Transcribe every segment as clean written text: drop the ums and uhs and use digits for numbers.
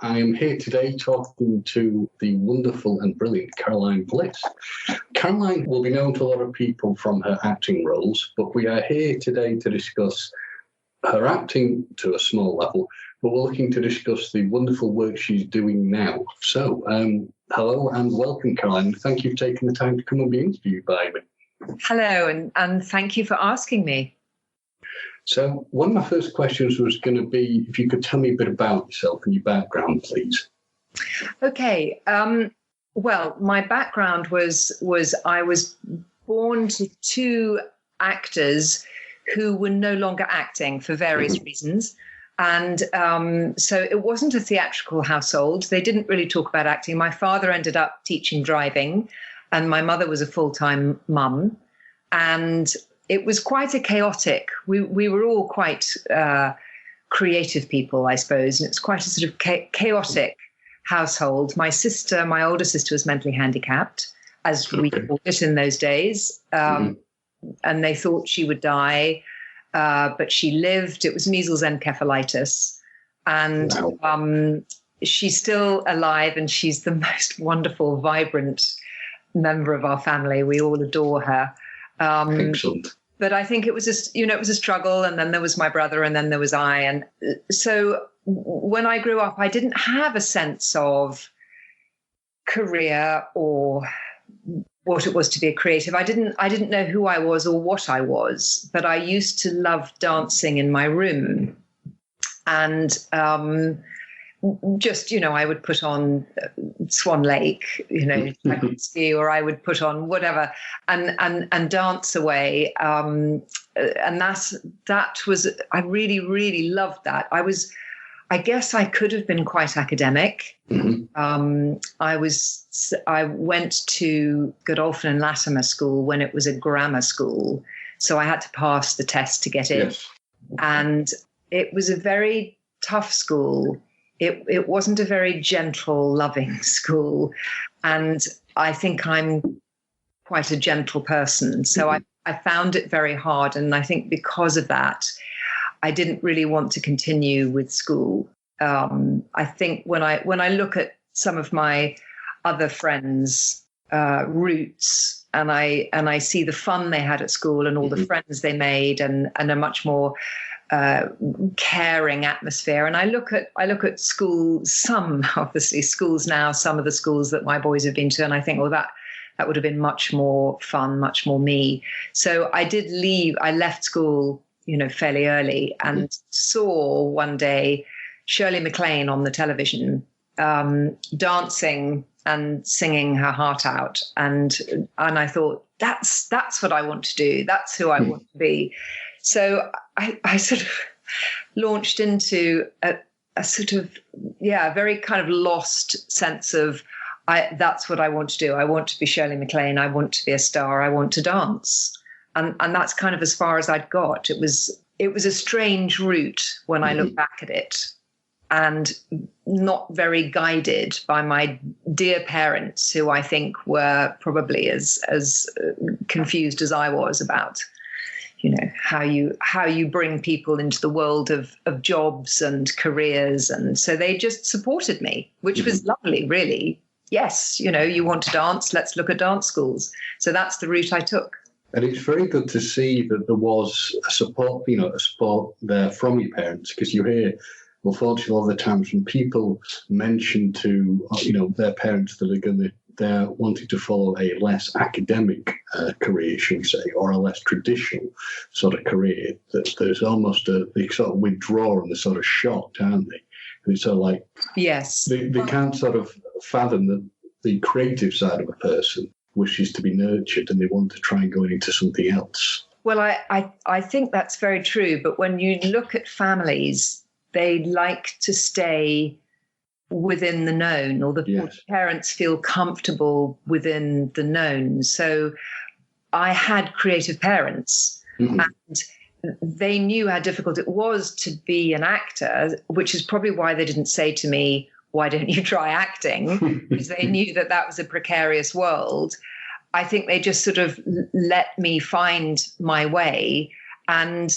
I am here today talking to the wonderful and brilliant Caroline Bliss. Caroline will be known to a lot of people from her acting roles, but we are here today to discuss her acting to a small level, but we're looking to discuss the wonderful work she's doing now. So, hello and welcome, Caroline. Thank you for taking the time to come and be interviewed by me. Hello, and thank you for asking me. So one of my first questions was going to be if you could tell me a bit about yourself and your background, please. Okay. Well, my background was I was born to two actors who were no longer acting for various reasons. And so it wasn't a theatrical household. They didn't really talk about acting. My father ended up teaching driving, and my mother was a full-time mum. And it was quite a chaotic. We were all quite creative people, I suppose, and it's quite a sort of chaotic household. My older sister, was mentally handicapped, as we called it in those days, and they thought she would die, but she lived. It was measles encephalitis, and she's still alive, and she's the most wonderful, vibrant member of our family. We all adore her. Excellent. But I think it was a struggle, and then there was my brother, and then there was I. And so when I grew up, I didn't have a sense of career or what it was to be a creative. I didn't know who I was or what I was, but I used to love dancing in my room. And just, I would put on Swan Lake, Tchaikovsky, or I would put on whatever and dance away. And that was, I really, really loved that. I guess I could have been quite academic. I went to Godolphin and Latimer School when it was a grammar school. So I had to pass the test to get in. Yes. And it was a very tough school. It wasn't a very gentle, loving school. And I think I'm quite a gentle person. So I found it very hard. And I think because of that, I didn't really want to continue with school. I think when I look at some of my other friends' routes, and I see the fun they had at school and all the friends they made and a much more caring atmosphere. And I look at schools, some obviously schools now, some of the schools that my boys have been to, and I think, well, that would have been much more fun, much more me. So I did leave. I left school, fairly early, and saw one day Shirley MacLaine on the television, dancing and singing her heart out, and I thought, that's what I want to do. That's who I want to be. So I sort of launched into a sort of, very kind of lost sense of, that's what I want to do. I want to be Shirley MacLaine. I want to be a star. I want to dance. And that's kind of as far as I'd got. It was a strange route when I look back at it, and not very guided by my dear parents, who I think were probably as confused as I was about how you bring people into the world of jobs and careers. And so they just supported me, which was lovely, really. Yes, you want to dance, let's look at dance schools. So that's the route I took. And it's very good to see that there was a support there from your parents, because you hear, unfortunately, a lot of the times when people mention to, their parents that they're wanting to follow a less academic career, should we say, or a less traditional sort of career, that there's almost they sort of withdraw and they're sort of shocked, aren't they? And it's sort of like, yes, they can't sort of fathom that the creative side of a person wishes to be nurtured and they want to try and go into something else. Well, I think that's very true. But when you look at families, they like to stay within the known, or the parents feel comfortable within the known. So I had creative parents, and they knew how difficult it was to be an actor, which is probably why they didn't say to me, why don't you try acting? Because they knew that was a precarious world. I think they just sort of let me find my way. And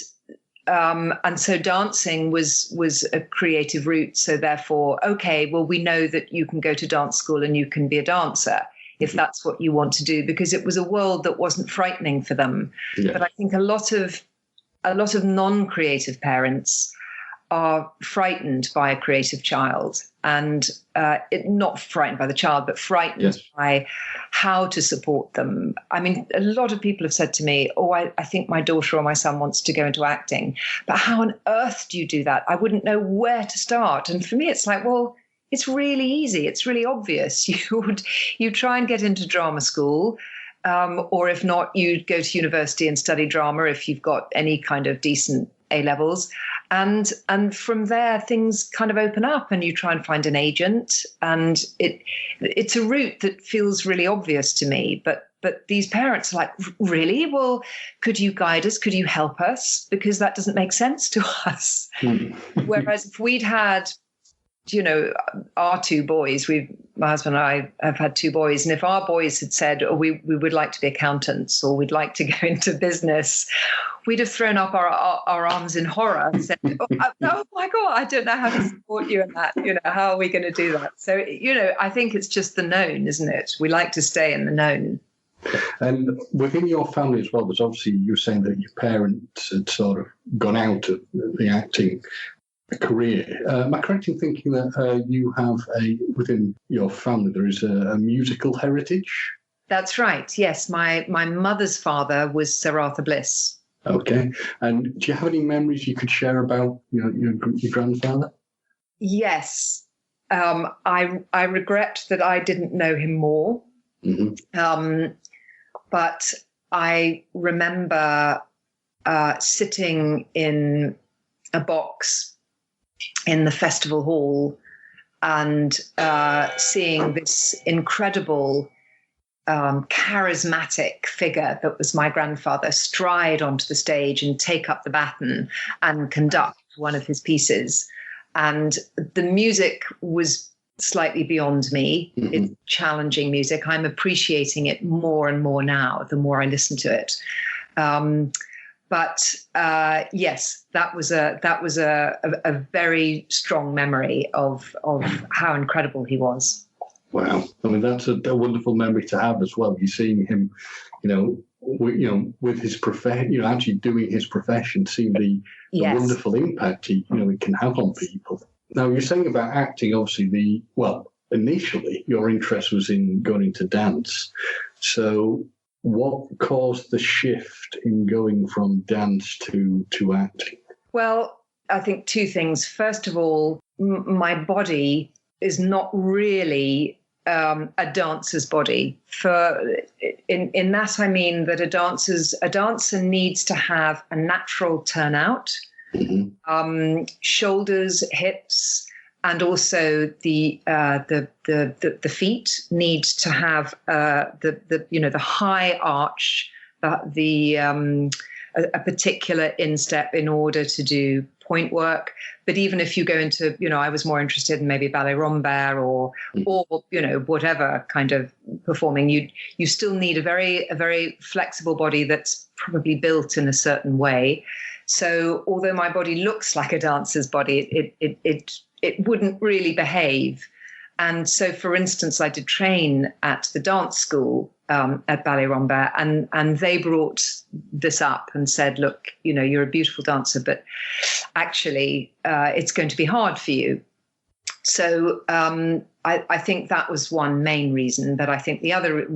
and so dancing was a creative route. So therefore, okay, well, we know that you can go to dance school and you can be a dancer if that's what you want to do, because it was a world that wasn't frightening for them. Yeah. But I think a lot of non-creative parents are frightened by a creative child, and not frightened by the child, but frightened by how to support them. I mean, a lot of people have said to me, oh, I think my daughter or my son wants to go into acting, but how on earth do you do that? I wouldn't know where to start. And for me, it's like, well, it's really easy. It's really obvious. You try and get into drama school, or if not, you go to university and study drama if you've got any kind of decent A-levels. And from there, things kind of open up and you try and find an agent. And it's a route that feels really obvious to me. But these parents are like, really? Well, could you guide us? Could you help us? Because that doesn't make sense to us. Whereas if we'd had, our two boys, my husband and I have had two boys, and if our boys had said, oh, we would like to be accountants or we'd like to go into business, we'd have thrown up our arms in horror and said, oh my God, I don't know how to support you in that. How are we going to do that? So, I think it's just the known, isn't it? We like to stay in the known. And within your family as well, there's obviously, you were saying that your parents had sort of gone out of the acting career. Am I correct in thinking that you have within your family, there is a musical heritage? That's right. Yes. My mother's father was Sir Arthur Bliss. Okay. And do you have any memories you could share about your grandfather? Yes. I regret that I didn't know him more. Mm-hmm. But I remember sitting in a box in the festival hall and seeing this incredible charismatic figure that was my grandfather stride onto the stage and take up the baton and conduct one of his pieces. And the music was slightly beyond me. Mm-hmm. It's challenging music. I'm appreciating it more and more now, the more I listen to it. But yes, that was a very strong memory of how incredible he was. Wow, I mean that's a wonderful memory to have as well. You're seeing him, with his profession, actually doing his profession, seeing the wonderful impact he can have on people. Now you're saying about acting, obviously initially your interest was in going into dance. So what caused the shift in going from dance to acting? Well, I think two things. First of all, my body is not really a dancer's body. In that, I mean that a dancer needs to have a natural turnout, mm-hmm. Shoulders, hips, and also the feet need to have the high arch, a particular instep in order to do point work. But even if you go into, I was more interested in maybe ballet rambert or whatever kind of performing, you still need a very flexible body that's probably built in a certain way. So although my body looks like a dancer's body, it wouldn't really behave. And so, for instance, I did train at the dance school at Ballet Rambert, and they brought this up and said, look, you're a beautiful dancer, but actually it's going to be hard for you. So I think that was one main reason. But I think the other,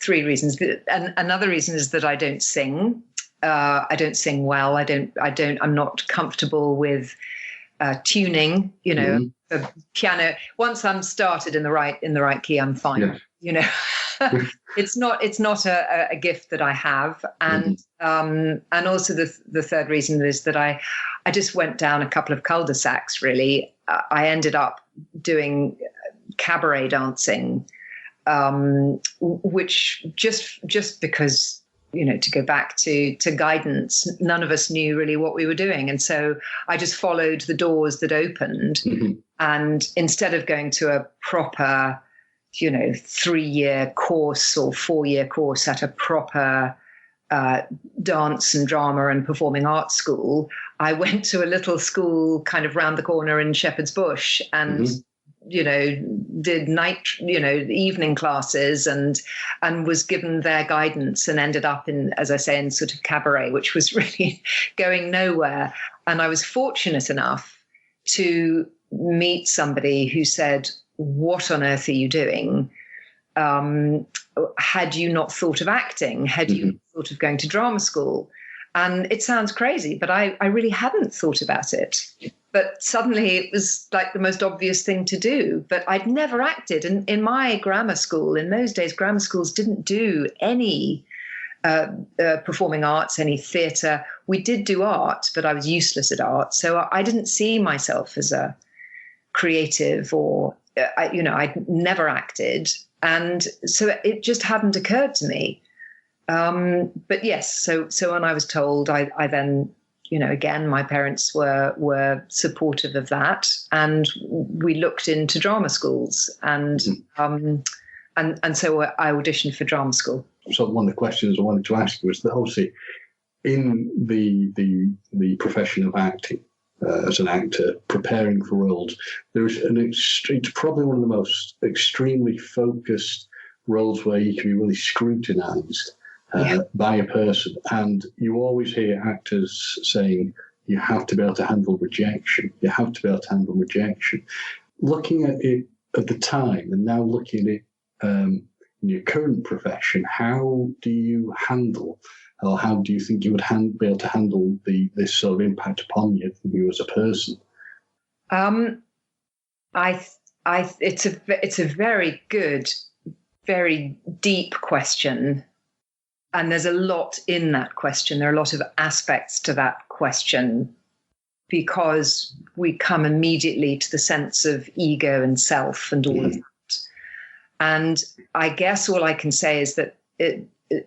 three reasons. And another reason is that I don't sing. I don't sing well. I'm not comfortable with tuning, the piano. Once I'm started in the right key, I'm fine. Yeah. It's not a gift that I have. And and also the third reason is that I just went down a couple of cul-de-sacs, really. I ended up doing cabaret dancing, which just because, to go back to guidance, none of us knew really what we were doing. And so I just followed the doors that opened. Mm-hmm. And instead of going to a proper, 3-year course or 4-year course at a proper dance and drama and performing arts school, I went to a little school kind of round the corner in Shepherd's Bush and, did night, evening classes and was given their guidance and ended up in, as I say, in sort of cabaret, which was really going nowhere. And I was fortunate enough to meet somebody who said, "What on earth are you doing? Had you not thought of acting? Had you thought of going to drama school?" And it sounds crazy, but I really hadn't thought about it. But suddenly it was like the most obvious thing to do. But I'd never acted. And in my grammar school, in those days, grammar schools didn't do any performing arts, any theatre. We did do art, but I was useless at art. So I didn't see myself as a creative or, I'd never acted. And so it just hadn't occurred to me. But yes, so when I was told, I then, again, my parents were supportive of that, and we looked into drama schools, and so I auditioned for drama school. So one of the questions I wanted to ask was that obviously in the profession of acting, as an actor, preparing for roles, it's probably one of the most extremely focused roles where you can be really scrutinised by a person. And you always hear actors saying, you have to be able to handle rejection. You have to be able to handle rejection. Looking at it at the time and now looking at it in your current profession, how do you handle, or how do you think you would be able to handle this sort of impact upon you as a person? It's a very good, very deep question. And there's a lot in that question. There are a lot of aspects to that question, because we come immediately to the sense of ego and self and all of that. And I guess all I can say is that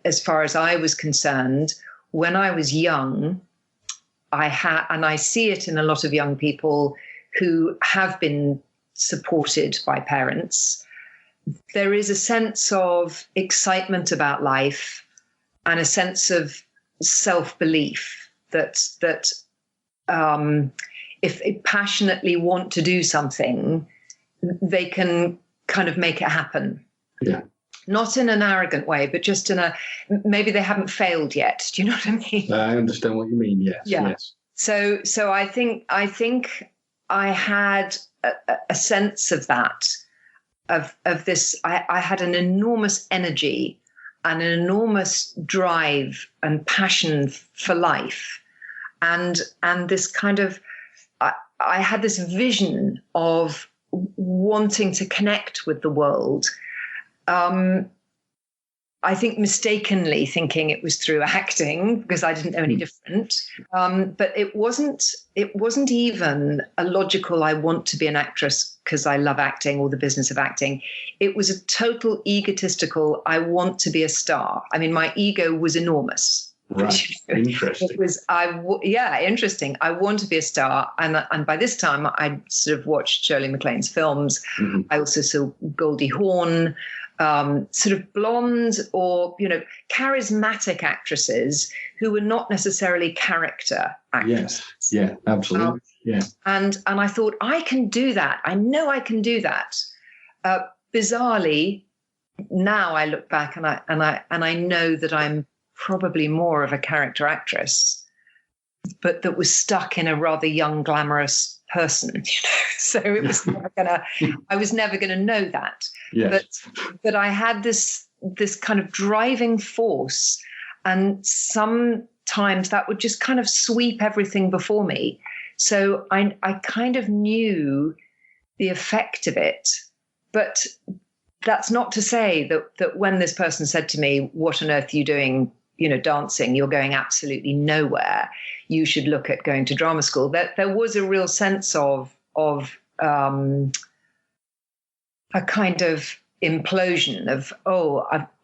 as far as I was concerned, when I was young, and I see it in a lot of young people who have been supported by parents, there is a sense of excitement about life and a sense of self-belief that if they passionately want to do something, they can kind of make it happen. Yeah. Not in an arrogant way, but just maybe they haven't failed yet. Do you know what I mean? I understand what you mean. Yes. Yeah. Yes. So I think I had a sense of that, of this. I had an enormous energy and an enormous drive and passion for life, and this kind of I had this vision of wanting to connect with the world. I think mistakenly thinking it was through acting, because I didn't know any different. But it wasn't even a logical, I want to be an actress because I love acting or the business of acting. It was a total egotistical, I want to be a star. I mean, my ego was enormous. Right. Interesting. It was, interesting. I want to be a star. And by this time I sort of watched Shirley MacLaine's films. Mm-hmm. I also saw Goldie Hawn, sort of blonde or, charismatic actresses who were not necessarily character actresses. Yes. Yeah, absolutely. And I thought, I can do that. I know I can do that. Bizarrely, now I look back and I know that I'm probably more of a character actress, but that was stuck in a rather young, glamorous person, So it was I was never gonna know that. Yes. But I had this kind of driving force, and sometimes that would just kind of sweep everything before me. So I kind of knew the effect of it, but that's not to say that when this person said to me, "What on earth are you doing? Dancing, you're going absolutely nowhere. You should look at going to drama school." That there was a real sense of a kind of implosion of,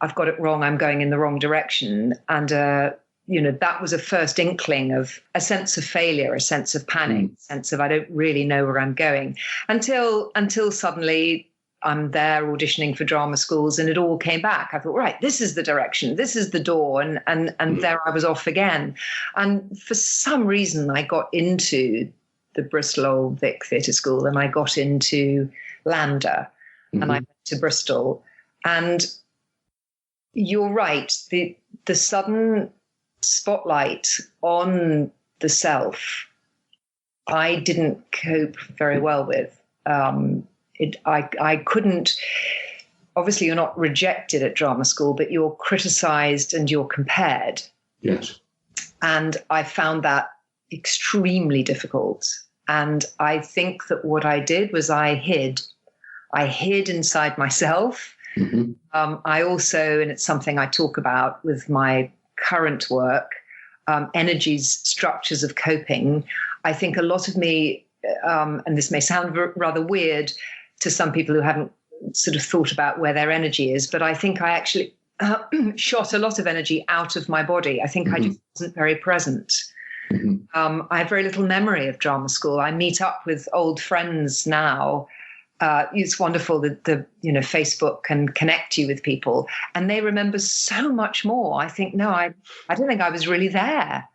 I've got it wrong. I'm going in the wrong direction. And, that was a first inkling of a sense of failure, a sense of panic, a sense of I don't really know where I'm going, until suddenly I'm there auditioning for drama schools, and it all came back. I thought, right, this is the direction, this is the door, and there I was off again. And for some reason, I got into the Bristol Old Vic Theatre School, and I got into LAMDA, and I went to Bristol. And you're right, the sudden spotlight on the self, I didn't cope very well with. I couldn't, obviously you're not rejected at drama school, but you're criticized and you're compared. Yes. And I found that extremely difficult. And I think that what I did was I hid inside myself. I also, and it's something I talk about with my current work, energies, structures of coping. I think a lot of me, and this may sound rather weird to some people who haven't sort of thought about where their energy is, but I think I actually shot a lot of energy out of my body. I think I just wasn't very present. I have very little memory of drama school. I meet up with old friends now. It's wonderful that the Facebook can connect you with people, and they remember so much more. I think, no, I don't think I was really there.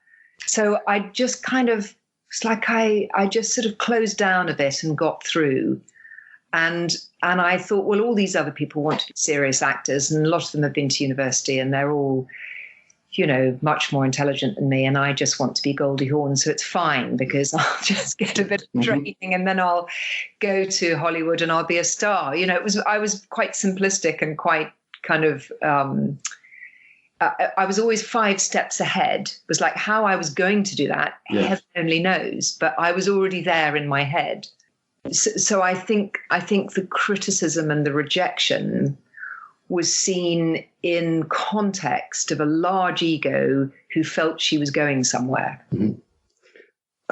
So I just kind of, it's like I just sort of closed down a bit and got through. And I thought, well, all these other people want to be serious actors, and a lot of them have been to university, and they're all, much more intelligent than me, and I just want to be Goldie Hawn, so it's fine because I'll just get a bit of training and then I'll go to Hollywood and I'll be a star. I was quite simplistic and quite kind of, I was always 5 steps ahead. It was like how I was going to do that, heaven only knows, but I was already there in my head. So I think the criticism and the rejection was seen in context of a large ego who felt she was going somewhere.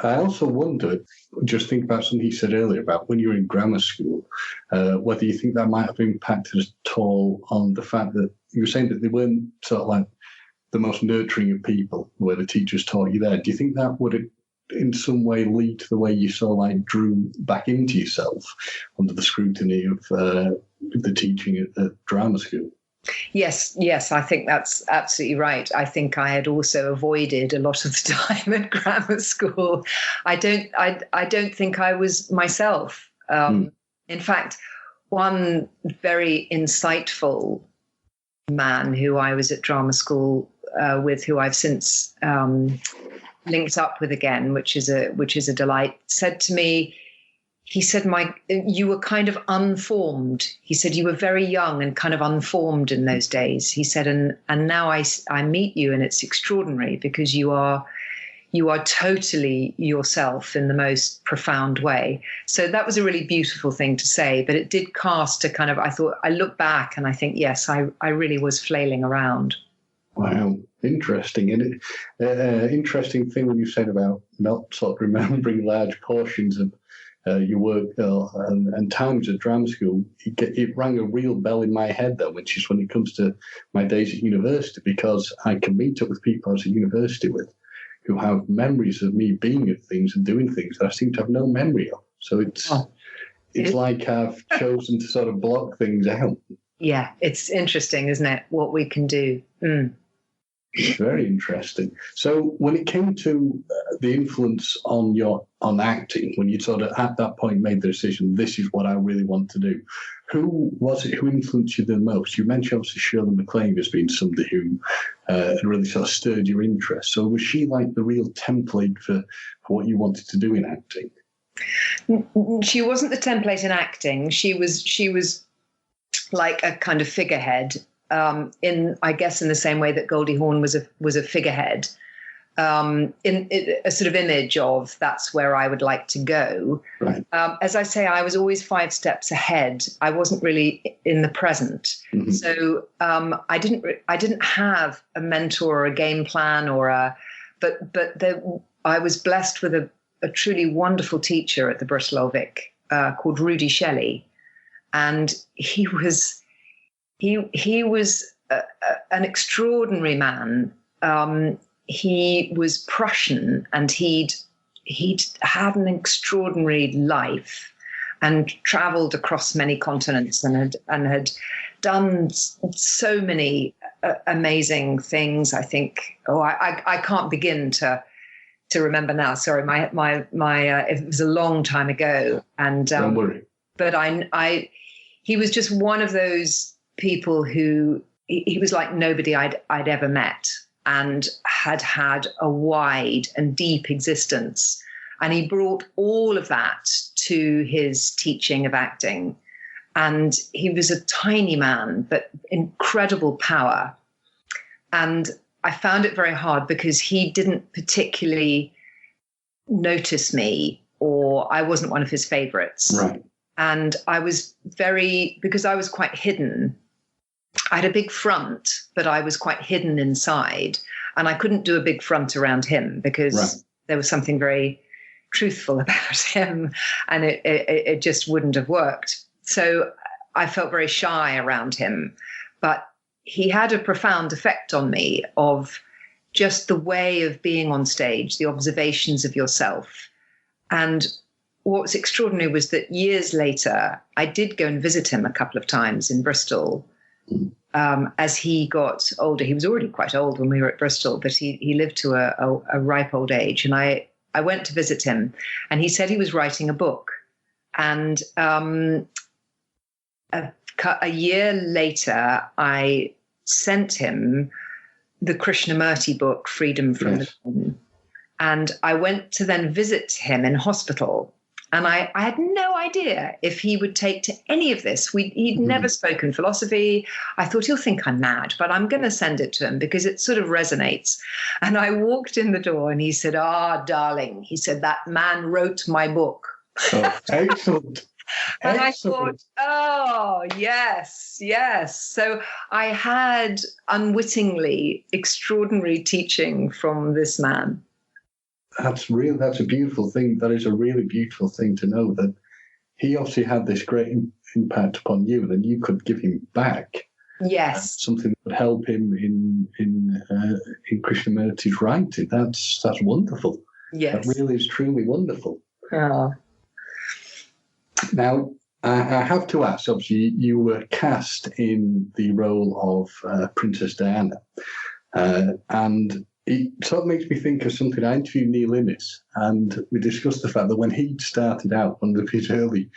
I also wondered, just think about something you said earlier about when you were in grammar school, whether you think that might have impacted at all on the fact that you were saying that they weren't sort of like the most nurturing of people, where the teachers taught you there. Do you think that would in some way lead to the way you sort of like drew back into yourself under the scrutiny of the teaching at drama school? Yes, I think that's absolutely right. I think I had also avoided a lot of the time at grammar school. I don't think I was myself. In fact, one very insightful man who I was at drama school with, who I've since linked up with again, which is a delight, said to me, he said, you were kind of unformed. He said, you were very young and kind of unformed in those days. He said, and now I meet you, and it's extraordinary because you are totally yourself in the most profound way. So that was a really beautiful thing to say, but it did cast a kind of, I look back and I think, yes, I really was flailing around. Wow. Interesting. And interesting thing when you said about not sort of remembering large portions of your work and times at drama school, it rang a real bell in my head, though, which is when it comes to my days at university, because I can meet up with people I was at university with who have memories of me being at things and doing things that I seem to have no memory of. So it's like I've chosen to sort of block things out. Yeah, it's interesting, isn't it, what we can do? Very interesting. So when it came to the influence on acting, when you sort of at that point made the decision, this is what I really want to do, who was it who influenced you the most? You mentioned obviously Shirley MacLaine as being somebody who really sort of stirred your interest. So was she like the real template for what you wanted to do in acting? She wasn't the template in acting. She was like a kind of figurehead. In the same way that Goldie Hawn was a figurehead, in a sort of image of that's where I would like to go. Right. As I say, I was always 5 steps ahead. I wasn't really in the present, so I didn't have a mentor or a game plan I was blessed with a truly wonderful teacher at the Bristol Old Vic called Rudy Shelley, and he was an extraordinary man. He was Prussian, and he'd had an extraordinary life, and traveled across many continents and had done so many amazing things. I think, I can't begin to remember now. Sorry, my it was a long time ago. And don't worry. But he was just one of those people who he was like nobody I'd ever met, and had a wide and deep existence. And he brought all of that to his teaching of acting. And he was a tiny man, but incredible power. And I found it very hard because he didn't particularly notice me, or I wasn't one of his favorites. Right. And I was because I was quite hidden. I had a big front, but I was quite hidden inside. And I couldn't do a big front around him because there was something very truthful about him, and it just wouldn't have worked. So I felt very shy around him. But he had a profound effect on me of just the way of being on stage, the observations of yourself. And what was extraordinary was that years later, I did go and visit him a couple of times in Bristol. As he got older, he was already quite old when we were at Bristol, but he lived to a ripe old age. And I went to visit him, and he said he was writing a book. And a year later, I sent him the Krishnamurti book, Freedom from the Moon. And I went to then visit him in hospital. And I had no idea if he would take to any of this. He'd never spoken philosophy. I thought, he'll think I'm mad, but I'm going to send it to him because it sort of resonates. And I walked in the door and he said, darling, he said, that man wrote my book. Oh, excellent. And I thought, yes. So I had unwittingly extraordinary teaching from this man. That's a beautiful thing. That is a really beautiful thing to know, that he obviously had this great impact upon you, and then you could give him back. Yes. Something that would help him in Krishnamurti's writing. That's wonderful. Yes. That really is truly wonderful. Oh. Now, I have to ask, obviously, you were cast in the role of Princess Diana, and it sort of makes me think of something. I interviewed Neil Innes, and we discussed the fact that when he started out, one of his early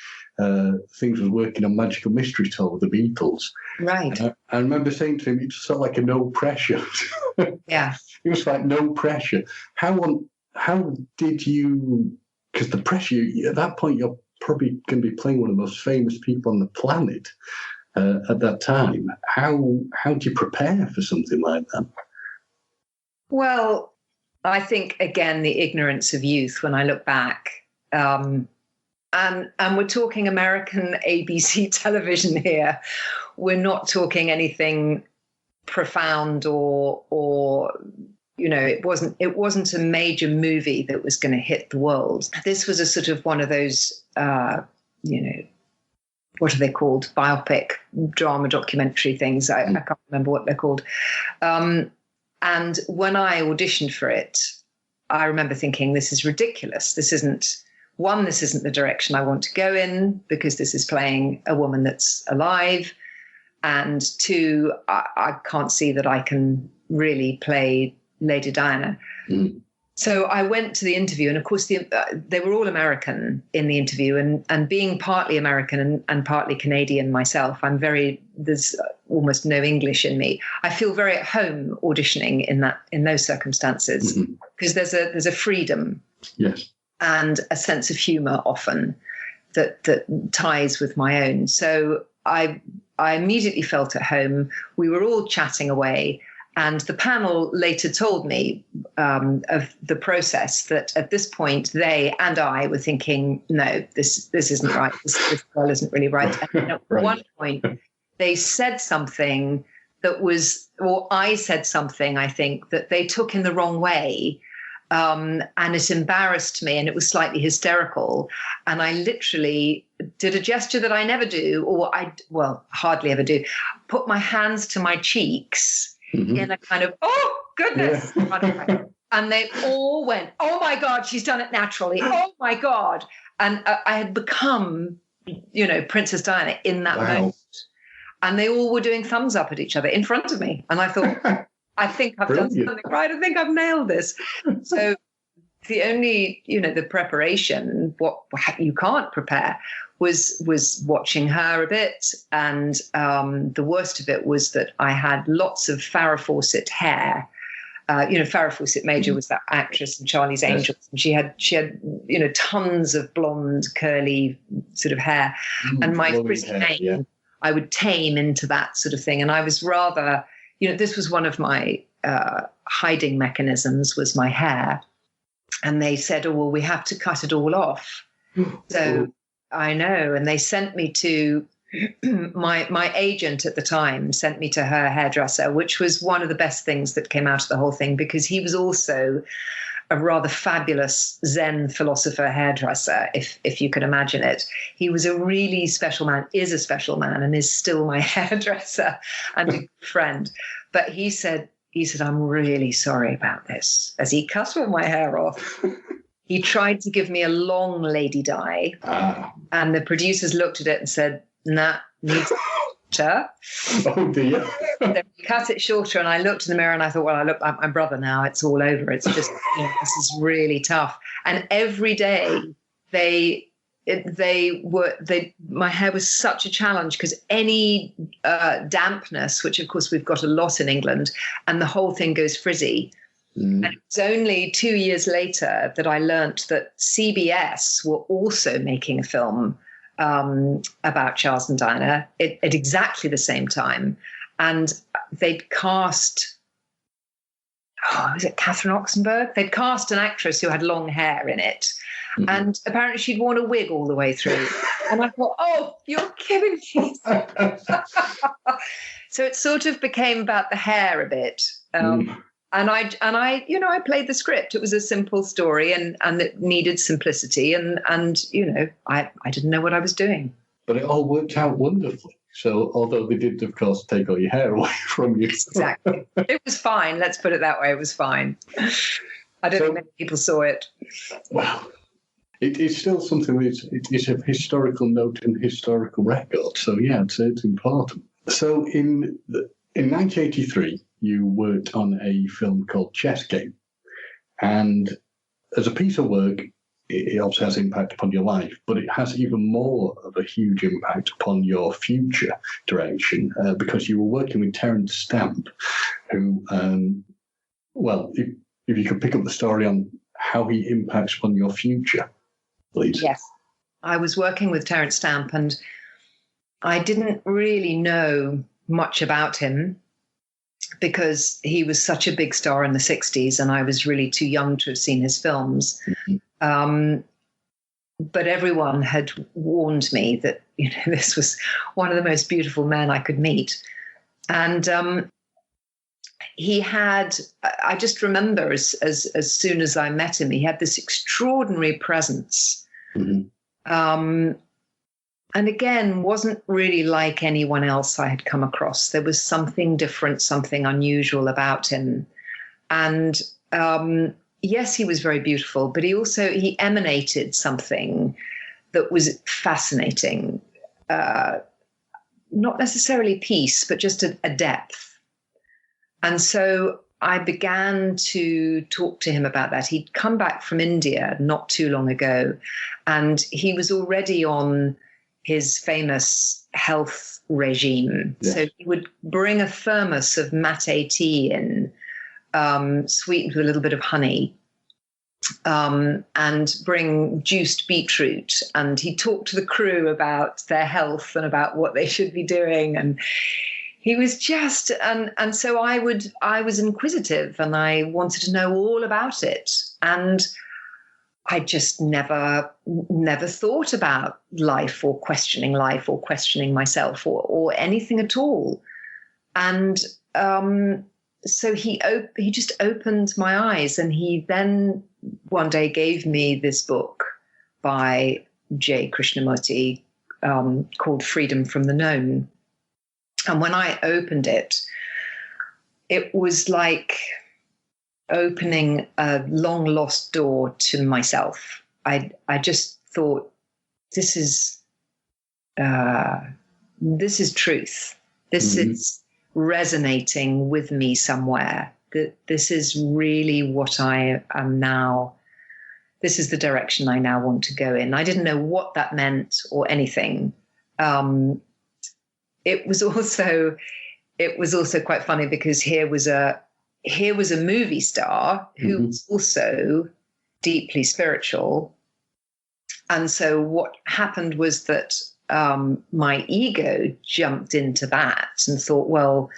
things was working on Magical Mystery Tour with the Beatles. Right. I remember saying to him, it's sort of like a no pressure. Yeah. It was like no pressure. How did you, because the pressure, at that point, you're probably going to be playing one of the most famous people on the planet at that time. How do you prepare for something like that? Well, I think, again, the ignorance of youth when I look back. And we're talking American ABC television here. We're not talking anything profound or it wasn't a major movie that was going to hit the world. This was a sort of one of those, what are they called? Biopic, drama, documentary things. I can't remember what they're called. And when I auditioned for it, I remember thinking, this is ridiculous. This isn't the direction I want to go in, because this is playing a woman that's alive. And two, I can't see that I can really play Lady Diana. So I went to the interview, and of course they were all American in the interview, and being partly American and partly Canadian myself, there's almost no English in me. I feel very at home auditioning in those circumstances, because there's a freedom, yes, and a sense of humor often that ties with my own. So I immediately felt at home. We were all chatting away. And the panel later told me of the process, that at this point they and I were thinking, no, this isn't right. This girl isn't really right. And at one point, they said something I said something, I think, that they took in the wrong way. And it embarrassed me, and it was slightly hysterical. And I literally did a gesture that I never do, or hardly ever do, put my hands to my cheeks. In a kind of, oh, goodness. Yeah. And they all went, oh, my God, she's done it naturally. Oh, my God. And I had become Princess Diana in that Wow. moment. And they all were doing thumbs up at each other in front of me. And I thought, I think I've done Brilliant. something right. I think I've nailed this. So the only, the preparation, what you can't prepare, was watching her a bit. And the worst of it was that I had lots of Farrah Fawcett hair. Farrah Fawcett Major was that actress in Charlie's Angels. And she had tons of blonde, curly sort of hair. And my frizzy mane, I would tame into that sort of thing. And I was rather, this was one of my hiding mechanisms, was my hair. And they said, oh, well, we have to cut it all off. So I know. And they sent me to my agent at the time, sent me to her hairdresser, which was one of the best things that came out of the whole thing, because he was also a rather fabulous Zen philosopher hairdresser, if you could imagine it. He was a really special man, is a special man, and is still my hairdresser and a good friend. But he said, I'm really sorry about this, as he cut all my hair off. He tried to give me a long lady dye, and the producers looked at it and said, nah, needs shorter. Oh dear. Then we cut it shorter, and I looked in the mirror and I thought, well, I look like my brother now. It's all over. It's just, this is really tough. And every day my hair was such a challenge, because any dampness, which of course we've got a lot in England, and the whole thing goes frizzy. And it was only 2 years later that I learnt that CBS were also making a film about Charles and Diana at exactly the same time. And they'd cast, was it Catherine Oxenberg? They'd cast an actress who had long hair in it. Mm-hmm. And apparently she'd worn a wig all the way through. And I thought, oh, you're kidding me. So it sort of became about the hair a bit. And I played the script. It was a simple story, and it needed simplicity. And I didn't know what I was doing. But it all worked out wonderfully. So although they did, of course, take all your hair away from you. Exactly. It was fine. Let's put it that way. It was fine. I don't think many people saw it. Well, it's still something it's a historical note and historical record. So, yeah, I'd say it's important. So in 1983, you worked on a film called Chess Game. And as a piece of work, it obviously has impact upon your life, but it has even more of a huge impact upon your future direction, because you were working with Terence Stamp, who, if you could pick up the story on how he impacts upon your future, please. Yes. I was working with Terence Stamp, and I didn't really know much about him, because he was such a big star in the 60s, and I was really too young to have seen his films. Mm-hmm. But everyone had warned me that this was one of the most beautiful men I could meet. And he had, I just remember as soon as I met him, he had this extraordinary presence. Mm-hmm. And again, wasn't really like anyone else I had come across. There was something different, something unusual about him. And yes, he was very beautiful, but he emanated something that was fascinating. Not necessarily peace, but just a depth. And so I began to talk to him about that. He'd come back from India not too long ago, and he was already on his famous health regime. Yes. So he would bring a thermos of mate tea in, sweetened with a little bit of honey, and bring juiced beetroot. And he talked to the crew about their health and about what they should be doing. And he was just, and so I was inquisitive, and I wanted to know all about it. And I just never thought about life or questioning myself or anything at all. And so he just opened my eyes, and he then one day gave me this book by J. Krishnamurti called Freedom from the Known. And when I opened it, it was like opening a long lost door to myself. I just thought, this is this is truth. This is resonating with me somewhere. That this is really what I am now. This is the direction I now want to go in. I didn't know what that meant or anything. It was also quite funny because here was a movie star who was also deeply spiritual. And so what happened was that my ego jumped into that and thought, well,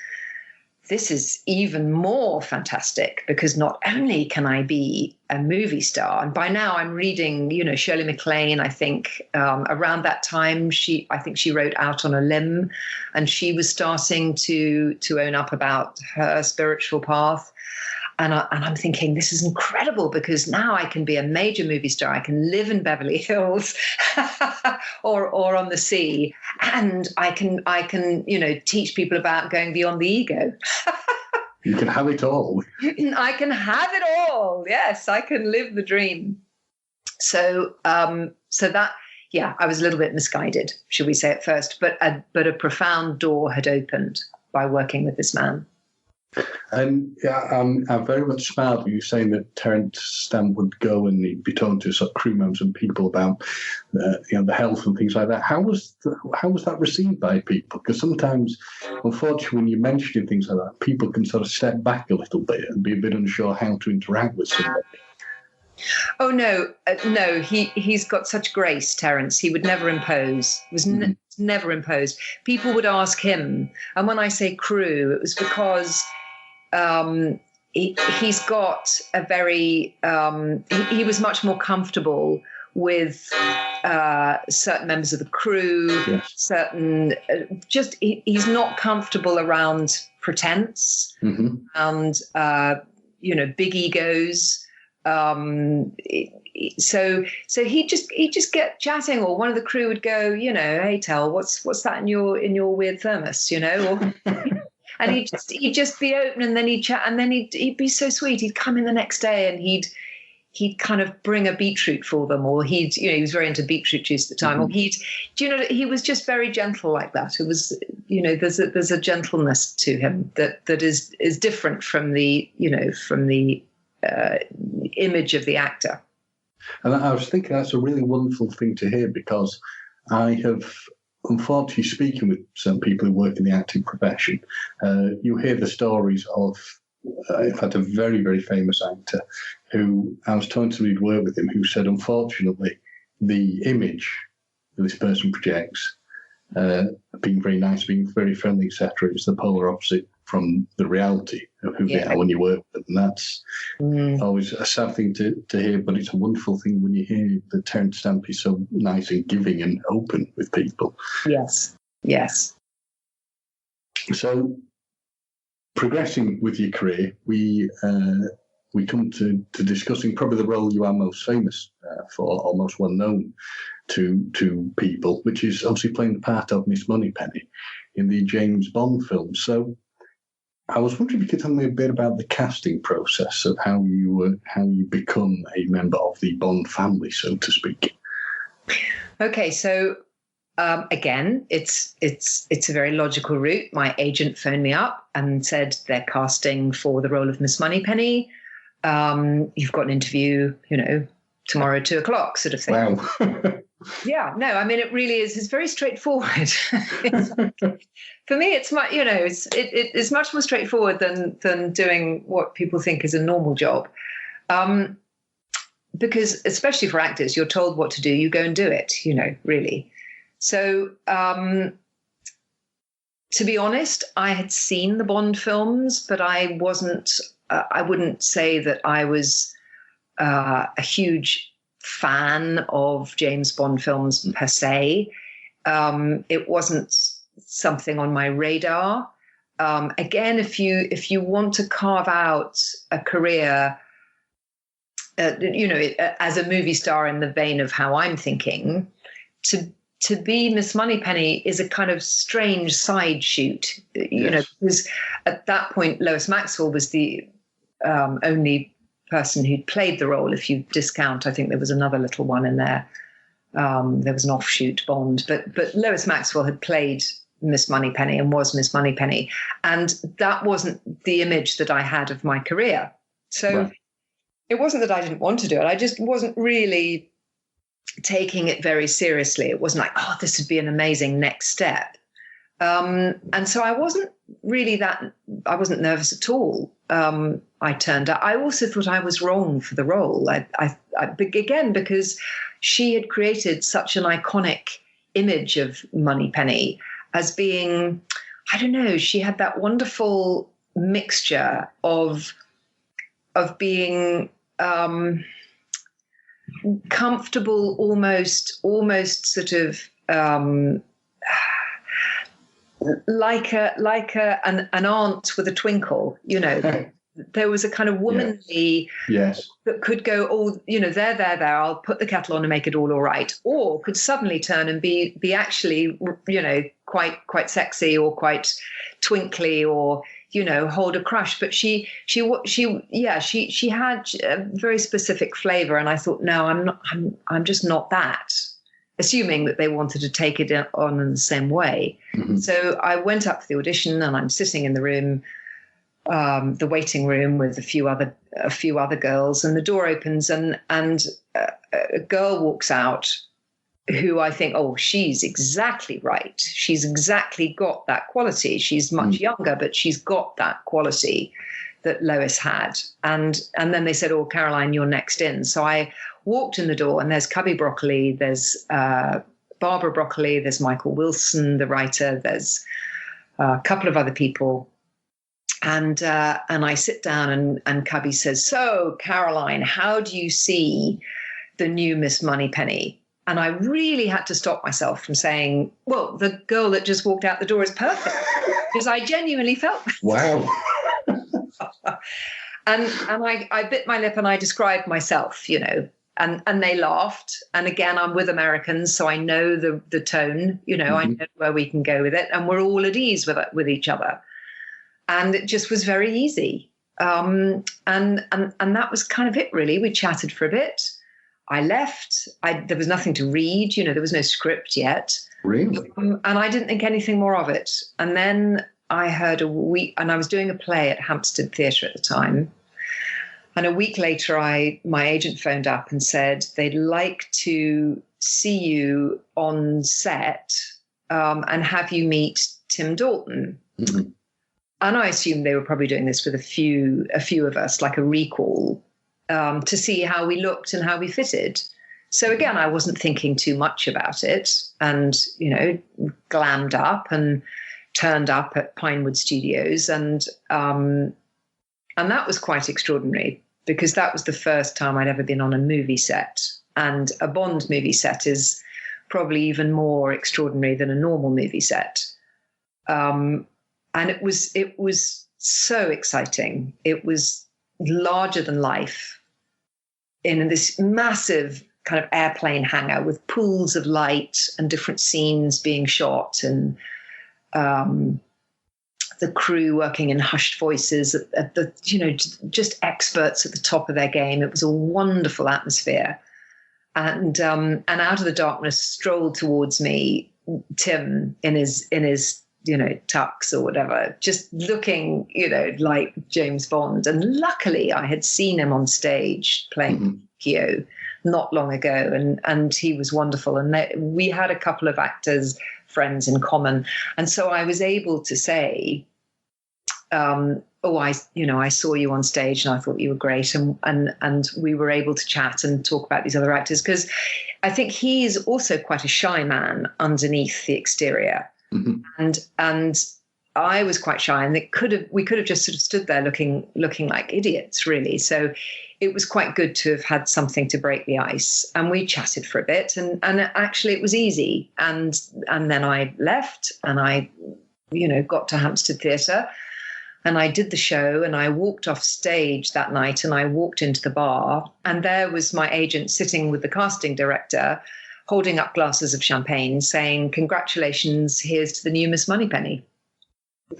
this is even more fantastic because not only can I be a movie star, and by now I'm reading, Shirley MacLaine, I think around that time, I think she wrote Out on a Limb, and she was starting to own up about her spiritual path. And I'm thinking, this is incredible because now I can be a major movie star. I can live in Beverly Hills or on the sea, and I can teach people about going beyond the ego. You can have it all. I can have it all. Yes, I can live the dream. So that, yeah, I was a little bit misguided, should we say at first, but a profound door had opened by working with this man. And I very much smiled when you were saying that Terence Stamp would go and he'd be talking to sort of crew members and people about the health and things like that. How was that received by people? Because sometimes, unfortunately, when you're mentioning things like that, people can sort of step back a little bit and be a bit unsure how to interact with somebody. Oh no, he's got such grace, Terence. He would never impose. Never imposed. People would ask him, and when I say crew, it was because he's got a very he was much more comfortable with certain members of the crew. Yes. Certain he's not comfortable around pretense and big egos. So he'd just get chatting, or one of the crew would go, hey, Tel, what's that in your weird thermos, or, and he'd just be open, and then he'd chat, and then he'd be so sweet. He'd come in the next day and he'd kind of bring a beetroot for them, or he was very into beetroot juice at the time, or he was just very gentle like that. It was, there's a gentleness to him that is different from the image of the actor. And I was thinking that's a really wonderful thing to hear, because I have, unfortunately, speaking with some people who work in the acting profession, you hear the stories of, in fact, a very, very famous actor who, I was talking to somebody who'd worked with him, who said, unfortunately, the image that this person projects, being very nice, being very friendly, etc., is the polar opposite from the reality of who they are when you work with them. And that's always a sad thing to hear, but it's a wonderful thing when you hear that Terence Stamp is so nice and giving and open with people. Yes. So, progressing with your career, we come to discussing probably the role you are most famous for, or most well known to people, which is obviously playing the part of Miss Moneypenny in the James Bond film. So, I was wondering if you could tell me a bit about the casting process of how you become a member of the Bond family, so to speak. Okay, so again, it's a very logical route. My agent phoned me up and said they're casting for the role of Miss Moneypenny. You've got an interview, tomorrow 2:00 sort of thing. Wow. Yeah, no, I mean, it really is. It's very straightforward. For me, it's much, it's much more straightforward than doing what people think is a normal job. Because especially for actors, you're told what to do, you go and do it, really. So, to be honest, I had seen the Bond films, but I wouldn't say that I was a huge fan of James Bond films per se. It wasn't something on my radar. Again, if you want to carve out a career, as a movie star in the vein of how I'm thinking, to be Miss Moneypenny is a kind of strange side shoot, because at that point Lois Maxwell was the only person who'd played the role. If you discount, I think there was another little one in there. There was an offshoot Bond, but Lois Maxwell had played Miss Moneypenny and was Miss Moneypenny, and that wasn't the image that I had of my career. So right. It wasn't that I didn't want to do it. I just wasn't really taking it very seriously. It wasn't like, oh, this would be an amazing next step. And so I wasn't nervous at all. I turned out. I also thought I was wrong for the role. Again, because she had created such an iconic image of Moneypenny as being, I don't know, she had that wonderful mixture of being comfortable, almost sort of like an aunt with a twinkle, you know. There was a kind of womanly yes. that could go, oh, you know, there, I'll put the kettle on and make it all right, or could suddenly turn and be actually, you know, quite sexy or quite twinkly, or, you know, hold a crush. But she had a very specific flavor, and I thought, no, I'm just not that. Assuming that they wanted to take it on in the same way. Mm-hmm. So I went up for the audition, and I'm sitting in the room, the waiting room, with a few other girls, and the door opens, and a girl walks out who I think, oh, she's exactly right. She's exactly got that quality. She's much younger, but she's got that quality that Lois had. And then they said, oh, Caroline, you're next in. So I walked in the door, and there's Cubby Broccoli, there's Barbara Broccoli, there's Michael Wilson, the writer, there's a couple of other people. And I sit down, and Cubby says, so, Caroline, how do you see the new Miss Moneypenny? And I really had to stop myself from saying, well, the girl that just walked out the door is perfect, because I genuinely felt that. Wow. And I bit my lip, and I described myself, you know, and they laughed. And again, I'm with Americans, so I know the tone, you know, mm-hmm. I know where we can go with it, and we're all at ease with each other. And it just was very easy. And that was kind of it, really. We chatted for a bit. I left. There was nothing to read, you know, there was no script yet. Really? And I didn't think anything more of it. And then I heard and I was doing a play at Hampstead Theatre at the time. And a week later, my agent phoned up and said they'd like to see you on set and have you meet Tim Dalton. Mm-hmm. And I assumed they were probably doing this with a few of us, like a recall, to see how we looked and how we fitted. So again, I wasn't thinking too much about it, and, you know, glammed up and turned up at Pinewood Studios, and that was quite extraordinary, because that was the first time I'd ever been on a movie set, and a Bond movie set is probably even more extraordinary than a normal movie set. And it was so exciting. It was larger than life in this massive kind of airplane hangar with pools of light and different scenes being shot, and the crew working in hushed voices, at the, you know, just experts at the top of their game. It was a wonderful atmosphere. And out of the darkness strolled towards me Tim in his you know, tux or whatever, just looking, you know, like James Bond. And luckily I had seen him on stage playing Kyo not long ago, and he was wonderful. And we had a couple of actors friends in common, and so I was able to say, I saw you on stage and I thought you were great, and we were able to chat and talk about these other actors, because I think he's also quite a shy man underneath the exterior. Mm-hmm. And I was quite shy, and we could have just sort of stood there looking like idiots, really. So it was quite good to have had something to break the ice, and we chatted for a bit, and actually it was easy. And then I left, and I, you know, got to Hampstead Theatre, and I did the show, and I walked off stage that night, and I walked into the bar, and there was my agent sitting with the casting director, holding up glasses of champagne, saying, congratulations, here's to the new Miss Moneypenny.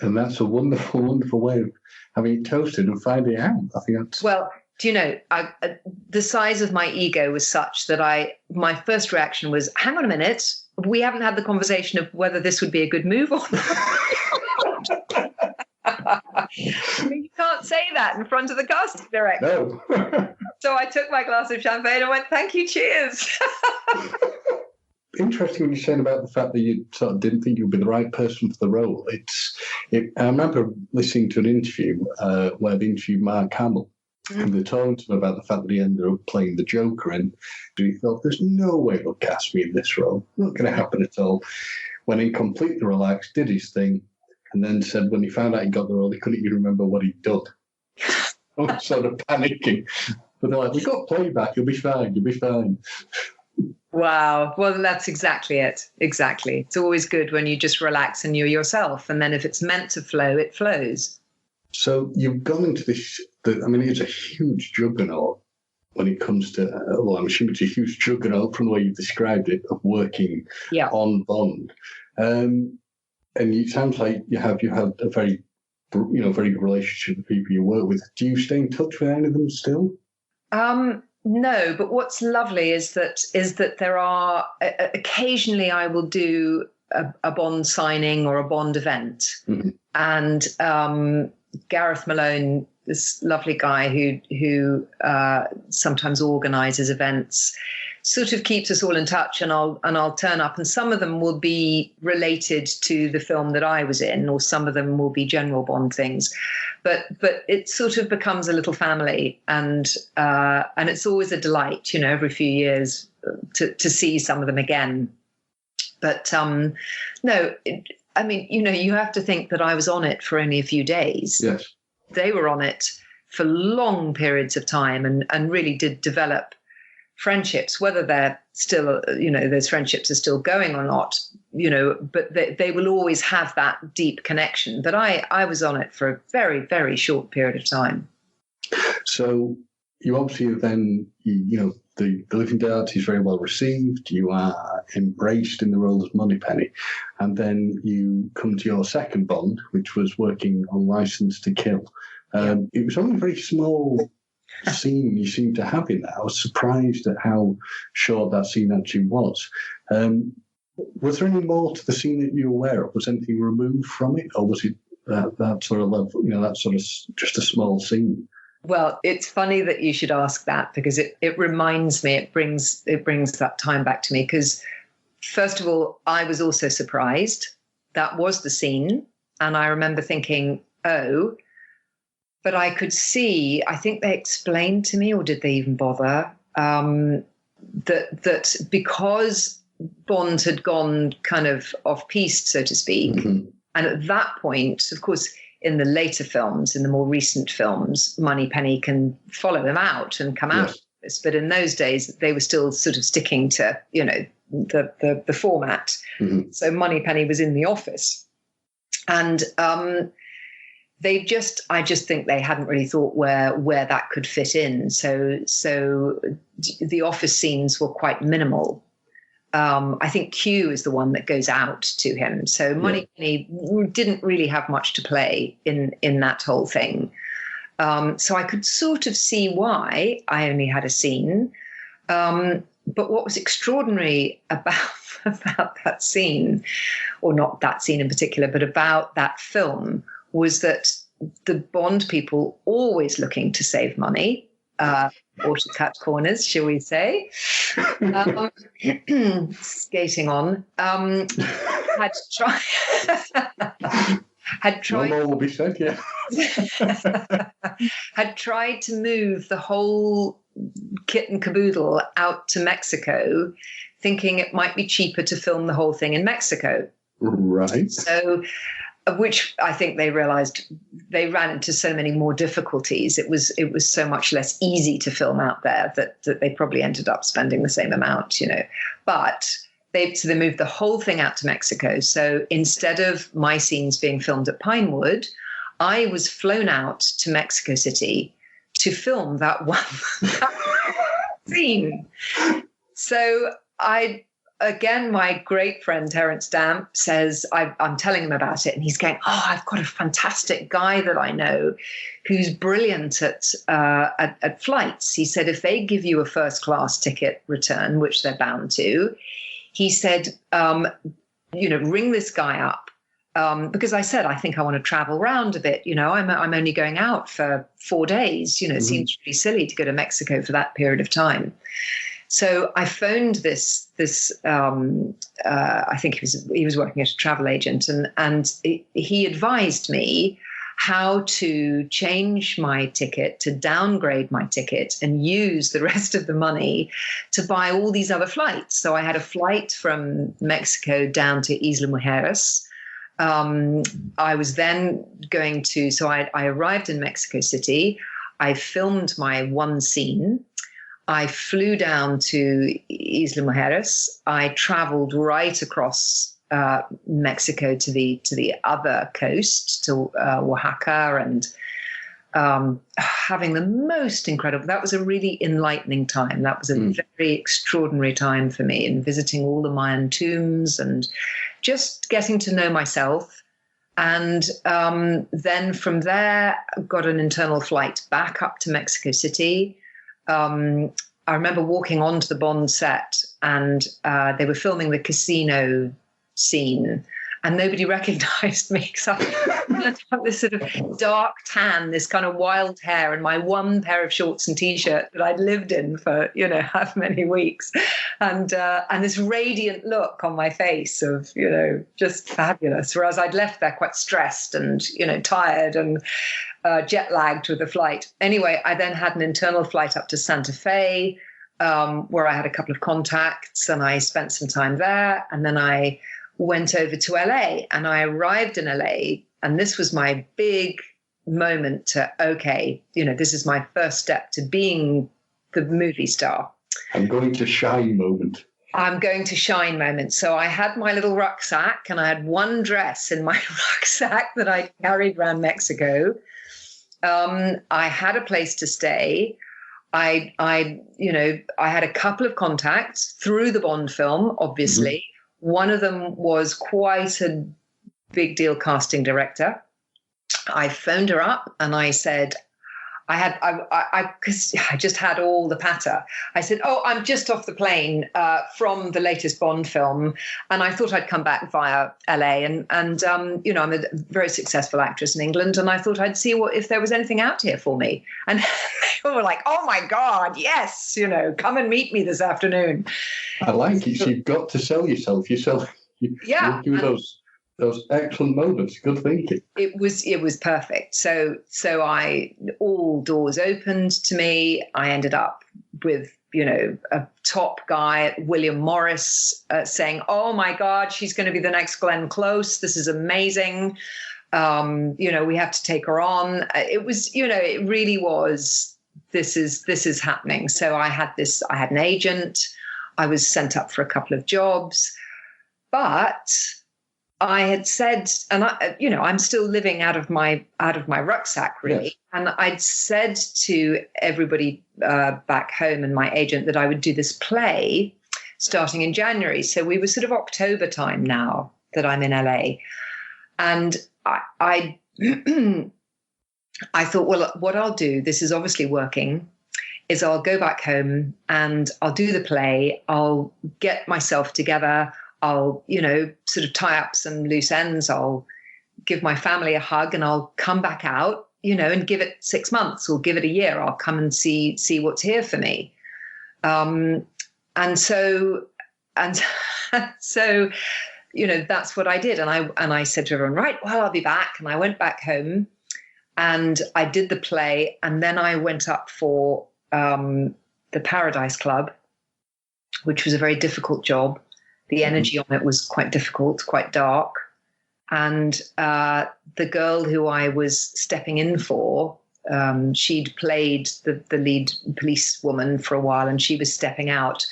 And that's a wonderful, wonderful way of having it toasted and finding it out. I think that's... Well, Do you know, the size of my ego was such that my first reaction was, hang on a minute, we haven't had the conversation of whether this would be a good move or not. You can't say that in front of the casting director. No. So I took my glass of champagne and went, thank you, cheers. Interesting when you're saying about the fact that you sort of didn't think you would be the right person for the role. I remember listening to an interview where they interviewed Mark Hamill, and they told him about the fact that he ended up playing the Joker, and he thought, there's no way they'll cast me in this role. Not going to happen at all. Went in completely relaxed, did his thing, and then said when he found out he got the role, he couldn't even remember what he'd done. I was sort of panicking. But they're like, we've got playback, you'll be fine. Wow. Well, that's exactly it. Exactly. It's always good when you just relax and you're yourself. And then if it's meant to flow, it flows. So you've gone into this, it's a huge juggernaut when it comes to, I'm assuming it's a huge juggernaut from the way you've described it, of working on Bond. And it sounds like you had a very good relationship with people you work with. Do you stay in touch with any of them still? No, but what's lovely is that there are occasionally I will do a Bond signing or a Bond event, and Gareth Malone, this lovely guy who sometimes organises events, sort of keeps us all in touch, and I'll turn up, and some of them will be related to the film that I was in, or some of them will be general Bond things. But it sort of becomes a little family, and it's always a delight, every few years to see some of them again. But no, you have to think that I was on it for only a few days. Yes, they were on it for long periods of time, and really did develop friendships, whether they're still, those friendships are still going or not, but they will always have that deep connection. But I was on it for a very, very short period of time. So you obviously then, the Living Daylights is very well received. You are embraced in the role as Moneypenny. And then you come to your second Bond, which was working on Licence to Kill. It was only a very small scene you seem to have in that. I was surprised at how short that scene actually was. Was there any more to the scene that you were aware of? Was anything removed from it, or was it that sort of level, that sort of just a small scene? Well, it's funny that you should ask that, because it reminds me, it brings that time back to me, because first of all, I was also surprised. That was the scene, and I remember thinking, oh. But I could see, I think they explained to me, or did they even bother, that because Bond had gone kind of off-piste, so to speak, and at that point, of course, in the later films, in the more recent films, Moneypenny can follow him out and come out of this. But in those days, they were still sort of sticking to, the format. So Moneypenny was in the office. And I just think they hadn't really thought where that could fit in. So the office scenes were quite minimal. I think Q is the one that goes out to him. So Moneypenny didn't really have much to play in that whole thing. So I could sort of see why I only had a scene. But what was extraordinary about that scene, or not that scene in particular, but about that film, was that the Bond people, always looking to save money, or to cut corners, shall we say, skating on, had tried. No more will be said, yeah. Had tried to move the whole kit and caboodle out to Mexico, thinking it might be cheaper to film the whole thing in Mexico. Right. So, which I think they realized they ran into so many more difficulties. It was so much less easy to film out there that they probably ended up spending the same amount, But they moved the whole thing out to Mexico. So instead of my scenes being filmed at Pinewood, I was flown out to Mexico City to film that one scene. So I again, my great friend Terence Damp says, I'm telling him about it, and he's going, "Oh, I've got a fantastic guy that I know who's brilliant at flights." He said, "If they give you a first class ticket return, which they're bound to," he said, "ring this guy up." Because I said, I think I want to travel around a bit. I'm only going out for 4 days. It seems really silly to go to Mexico for that period of time. So I phoned this. I think he was working as a travel agent, and he advised me how to change my ticket, to downgrade my ticket, and use the rest of the money to buy all these other flights. So I had a flight from Mexico down to Isla Mujeres. I was then going to. So I arrived in Mexico City. I filmed my one scene. I flew down to Isla Mujeres. I traveled right across Mexico to the other coast, to Oaxaca, and having the most incredible. That was a really enlightening time. That was a very extraordinary time for me, in visiting all the Mayan tombs and just getting to know myself. And then from there, got an internal flight back up to Mexico City. I remember walking onto the Bond set, and they were filming the casino scene, and nobody recognized me because I had this sort of dark tan, this kind of wild hair, and my one pair of shorts and T-shirt that I'd lived in for, how many weeks, and this radiant look on my face of, just fabulous. Whereas I'd left there quite stressed and, tired and jet lagged with the flight. Anyway, I then had an internal flight up to Santa Fe, where I had a couple of contacts, and I spent some time there. And then I went over to LA, and I arrived in LA, and this was my big moment to, okay, this is my first step to being the movie star. I'm going to shine moment. I'm going to shine moment. So I had my little rucksack, and I had one dress in my rucksack that I carried around Mexico. I had a place to stay. I had a couple of contacts through the Bond film, obviously. One of them was quite a big deal casting director. I phoned her up and I said, because I just had all the patter. I said, "Oh, I'm just off the plane from the latest Bond film, and I thought I'd come back via LA. And I'm a very successful actress in England, and I thought I'd see if there was anything out here for me." And they were like, "Oh my God, yes, come and meet me this afternoon." I like it. You've got to sell yourself. Yeah. You those excellent moments. Good thinking. It was perfect. So all doors opened to me. I ended up with, a top guy, William Morris, saying, "Oh my God, she's going to be the next Glenn Close. This is amazing. We have to take her on." It was, it really was, this is happening. So I had an agent. I was sent up for a couple of jobs, but I had said, and I'm still living out of my rucksack, really. Yes. And I'd said to everybody back home and my agent that I would do this play starting in January. So we were sort of October time now that I'm in LA. And I thought, well, what I'll do, this is obviously working, is I'll go back home and I'll do the play. I'll get myself together. I'll, sort of tie up some loose ends. I'll give my family a hug, and I'll come back out, and give it 6 months or give it a year. I'll come and see what's here for me. And so, that's what I did. And I said to everyone, right, well, I'll be back. And I went back home and I did the play. And then I went up for the Paradise Club, which was a very difficult job. The energy on it was quite difficult, quite dark. And the girl who I was stepping in for, she'd played the lead police woman for a while, and she was stepping out,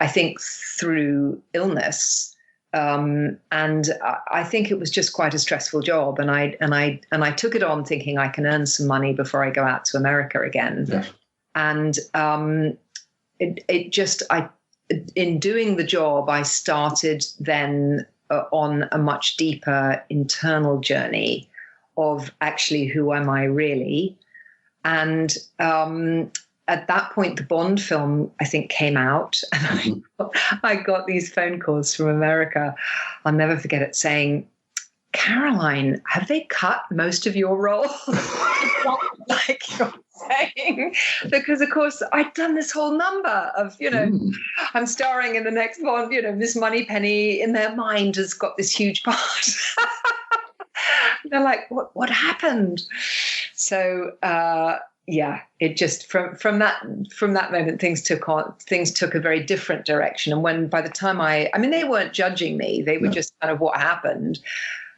I think, through illness. And I think it was just quite a stressful job. And I took it on thinking I can earn some money before I go out to America again. Yeah. And in doing the job, I started then on a much deeper internal journey of actually, who am I really? And at that point, the Bond film, I think, came out, and I got these phone calls from America. I'll never forget it, saying, Caroline, have they cut most of your role? Like you're saying, because of course I'd done this whole number of, I'm starring in the next Bond, Miss Moneypenny in their mind has got this huge part. They're like, what happened? So it just from that moment things took a very different direction. And when by the time they weren't judging me, they were just kind of what happened.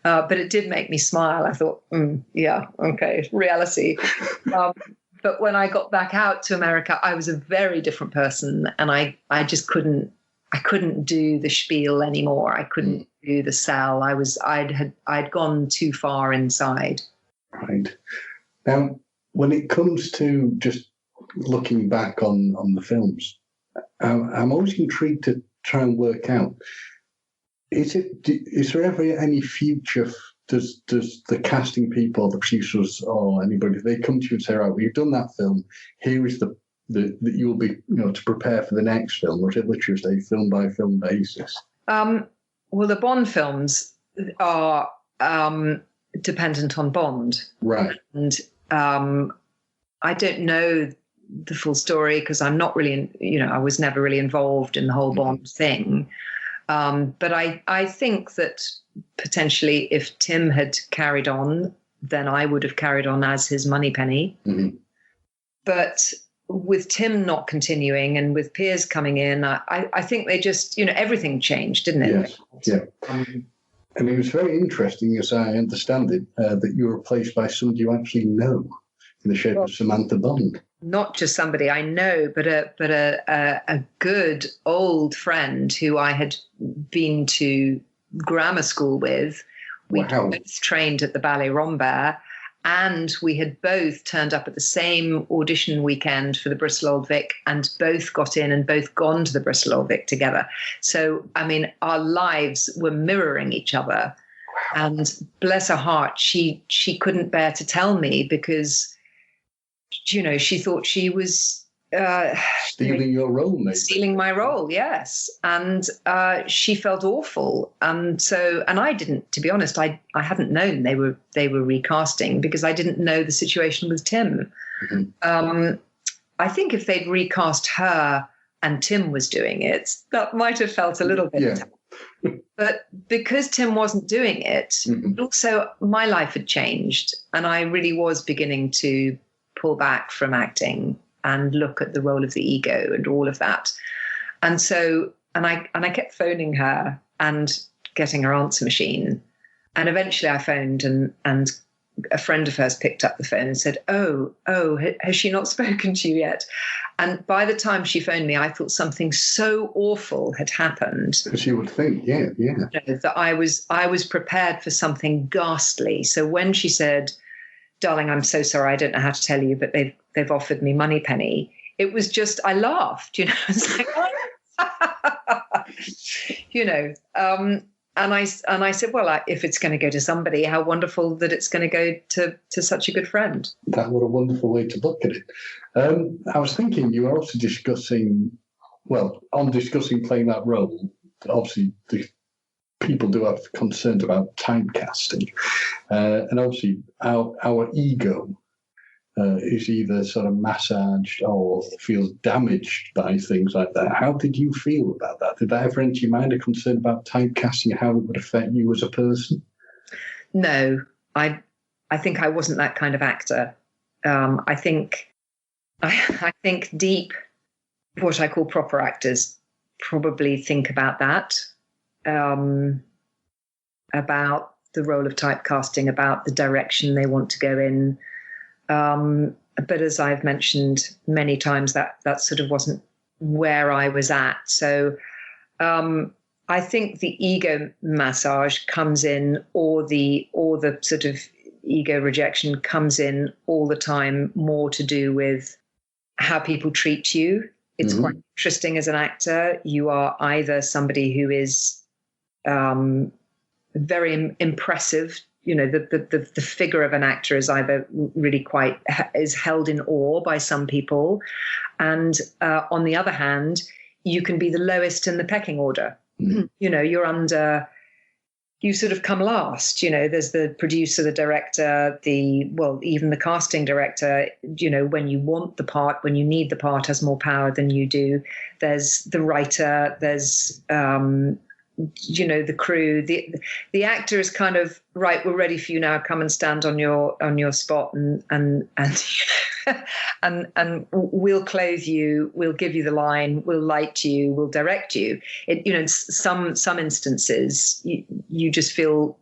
But it did make me smile. I thought, okay, reality. But when I got back out to America, I was a very different person, and I just couldn't do the spiel anymore. I couldn't do the sell. I'd gone too far inside. Right. Now, when it comes to just looking back on the films, I'm always intrigued to try and work out, is there ever any future? Does the casting people, the producers, or anybody, they come to you and say, right, well, you've done that film, here is the you'll be, to prepare for the next film, or is it literally just a film by film basis? Well, the Bond films are dependent on Bond, right? And I don't know the full story because I'm not really, I was never really involved in the whole Bond thing. But I think that potentially if Tim had carried on, then I would have carried on as his Moneypenny. Mm-hmm. But with Tim not continuing and with Piers coming in, I think they just, everything changed, didn't it? Yes, yeah. And it was very interesting, as I understand it, that you were replaced by somebody you actually know in the shape of Samantha Bond. Not just somebody I know, but a good old friend who I had been to grammar school with. We both trained at the Ballet Rambert, and we had both turned up at the same audition weekend for the Bristol Old Vic, and both got in and both gone to the Bristol Old Vic together. So, our lives were mirroring each other. And bless her heart, she couldn't bear to tell me because, she thought she was stealing your role, maybe. Stealing my role, yes. And she felt awful. And I didn't, to be honest, I hadn't known they were recasting because I didn't know the situation with Tim. Mm-hmm. I think if they'd recast her and Tim was doing it, that might have felt a little bit. Yeah. But because Tim wasn't doing it, mm-hmm. also my life had changed, and I really was beginning to pull back from acting and look at the role of the ego and all of that. And so, and I kept phoning her and getting her answer machine. And eventually I phoned and a friend of hers picked up the phone and said, oh, has she not spoken to you yet? And by the time she phoned me, I thought something so awful had happened. Because you would think, yeah. That I was prepared for something ghastly. So when she said, darling, I'm so sorry, I don't know how to tell you, but they've offered me Moneypenny. It was just, I laughed, It's like, and I said, well, if it's going to go to somebody, how wonderful that it's going to go to such a good friend. That what a wonderful way to look at it. I was thinking you were also discussing playing that role. Obviously, the people do have concerns about typecasting, and obviously our ego is either sort of massaged or feels damaged by things like that. How did you feel about that? Did that ever enter your mind, a concern about typecasting and how it would affect you as a person? No, I think I wasn't that kind of actor. I think deep, what I call proper actors probably think about that. About the role of typecasting, about the direction they want to go in. But as I've mentioned many times, that sort of wasn't where I was at. So I think the ego massage comes in, or the sort of ego rejection comes in all the time, more to do with how people treat you It's quite interesting as an actor. You are either somebody who is very impressive. The figure of an actor is either really is held in awe by some people. And on the other hand, you can be the lowest in the pecking order. You sort of come last. There's the producer, the director, even the casting director, when you want the part, when you need the part, has more power than you do. There's the writer, there's, the crew. The actor is kind of, right, we're ready for you now. Come and stand on your spot and and we'll clothe you, we'll give you the line, we'll light you, we'll direct you. In some instances, you just feel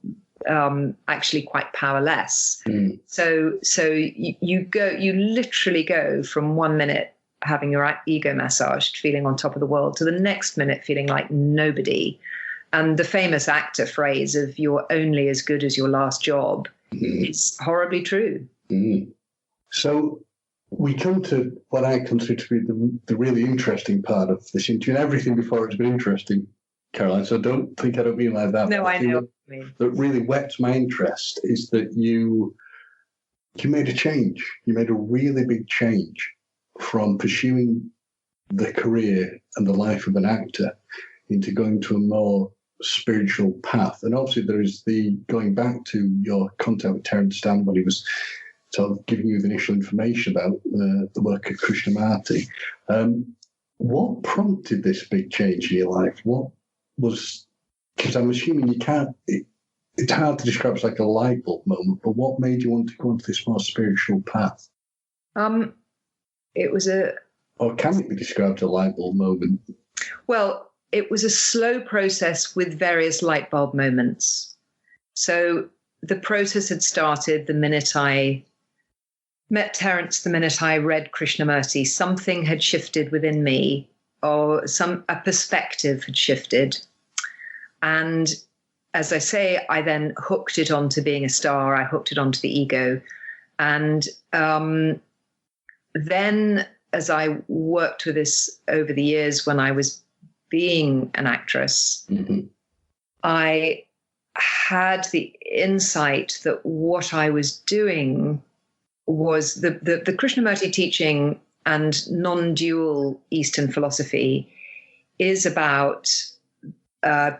actually quite powerless. So you literally go from 1 minute having your ego massaged, feeling on top of the world, to the next minute feeling like nobody. And the famous actor phrase of "you're only as good as your last job" is horribly true. So we come to what I consider to be the really interesting part of this interview. And everything before it's been interesting, Caroline, so don't think I don't mean like that. No, I know what you mean. That really whets my interest is that you made a change. You made a really big change from pursuing the career and the life of an actor into going to a more spiritual path. And obviously there is the going back to your contact with Terence Stamp when he was sort of giving you the initial information about the work of Krishnamurti. What prompted this big change in your life? What was, because I'm assuming you can't, it's hard to describe as like a light bulb moment, but what made you want to go into this more spiritual path? It was or can it be described as a light bulb moment? Well, it was a slow process with various light bulb moments. So the process had started the minute I met Terence, the minute I read Krishnamurti. Something had shifted within me, or a perspective had shifted. And as I say, I then hooked it onto being a star. I hooked it onto the ego. And then as I worked with this over the years when I was being an actress, I had the insight that what I was doing was the Krishnamurti teaching and non-dual Eastern philosophy is about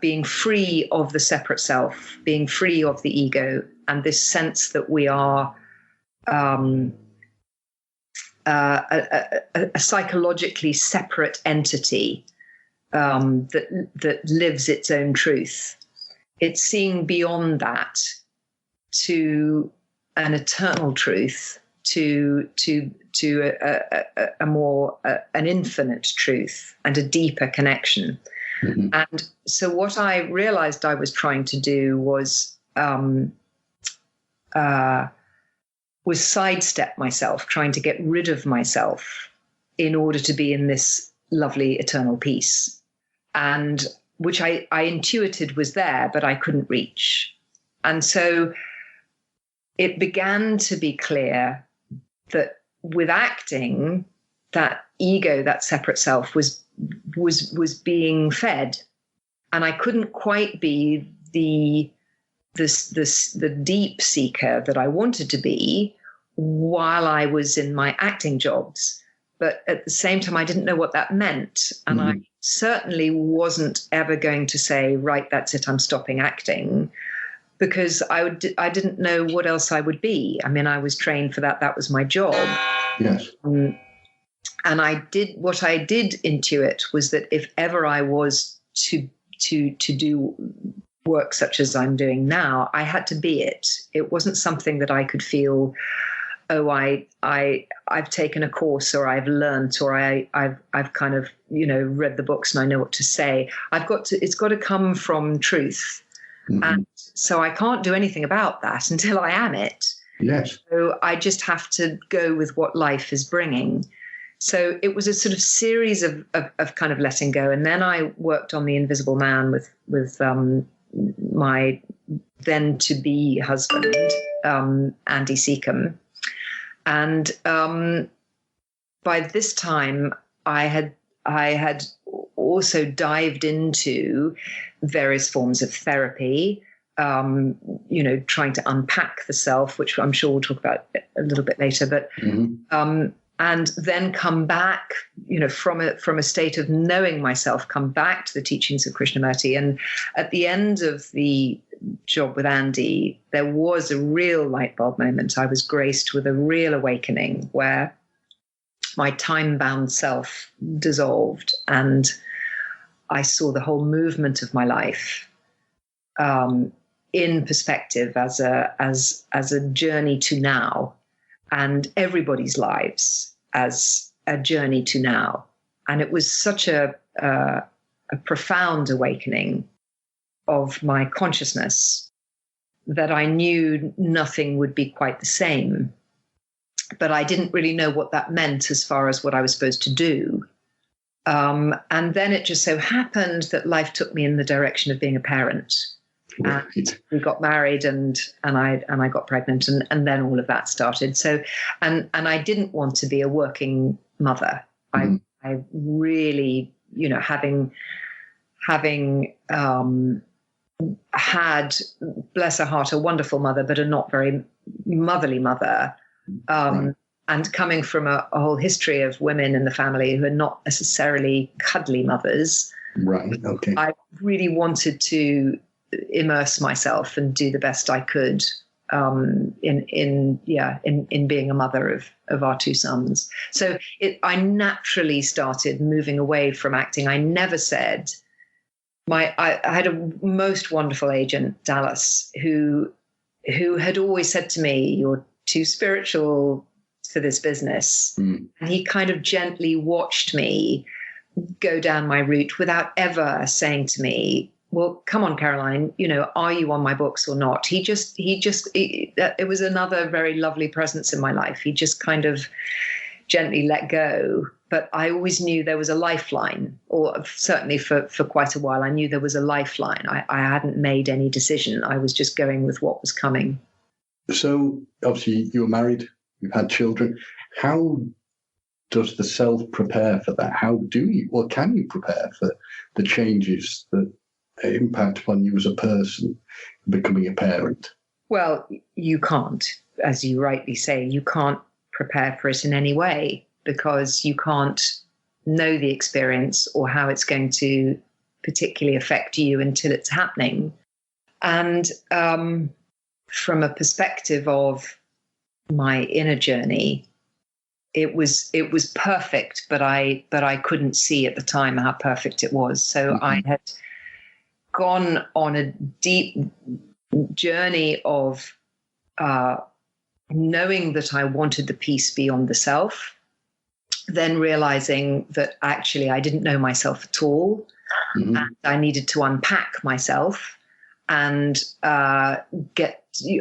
being free of the separate self, being free of the ego, and this sense that we are a psychologically separate entity that lives its own truth. It's seeing beyond that to an eternal truth, to a more an infinite truth and a deeper connection. And so what I realized I was trying to do was sidestep myself, trying to get rid of myself in order to be in this lovely eternal peace, and which I intuited was there, but I couldn't reach. And so it began to be clear that with acting, that ego, that separate self was being fed, and I couldn't quite be the deep seeker that I wanted to be while I was in my acting jobs. But at the same time, I didn't know what that meant. And I certainly wasn't ever going to say, right, that's it, I'm stopping acting, because I didn't know what else I would be. I mean, I was trained for that. That was my job. Yes. And what I did intuit was that if ever I was to do work such as I'm doing now, I had to be it. It wasn't something that I could feel, oh, I've taken a course, or I've learnt, or I've kind of, read the books and I know what to say. It's got to come from truth. And so I can't do anything about that until I am it. Yes. So I just have to go with what life is bringing. So it was a sort of series of kind of letting go. And then I worked on The Invisible Man with my then to be husband, Andy Seacombe. And by this time I had I had also dived into various forms of therapy, trying to unpack the self, which I'm sure we'll talk about a little bit later. But and then come back, from a state of knowing myself, come back to the teachings of Krishnamurti. And at the end of the job with Andy, there was a real light bulb moment. I was graced with a real awakening where my time-bound self dissolved, and I saw the whole movement of my life in perspective as a journey to now, and everybody's lives as a journey to now. And it was such a profound awakening of my consciousness that I knew nothing would be quite the same. But I didn't really know what that meant as far as what I was supposed to do. And then it just so happened that life took me in the direction of being a parent. Right. And we got married, and I got pregnant, and then all of that started. So, and I didn't want to be a working mother. I really, having had, bless her heart, a wonderful mother, but a not very motherly mother. And coming from a whole history of women in the family who are not necessarily cuddly mothers, right? Okay. I really wanted to immerse myself and do the best I could in being a mother of our two sons. So I naturally started moving away from acting. I never said I had a most wonderful agent, Dallas, who had always said to me, "You're too spiritual for this business." And he kind of gently watched me go down my route without ever saying to me, "Well, come on, Caroline, are you on my books or not?" It was another very lovely presence in my life. He just kind of gently let go. But I always knew there was a lifeline, or certainly for quite a while, I knew there was a lifeline. I hadn't made any decision. I was just going with what was coming. So obviously you were married, you've had children. How does the self prepare for that? Can you prepare for the changes that impact upon you as a person becoming a parent? Well, you can't, as you rightly say, you can't prepare for it in any way, because you can't know the experience or how it's going to particularly affect you until it's happening. And from a perspective of my inner journey, it was perfect, but I couldn't see at the time how perfect it was. So I had gone on a deep journey of knowing that I wanted the peace beyond the self, then realizing that actually I didn't know myself at all, and I needed to unpack myself and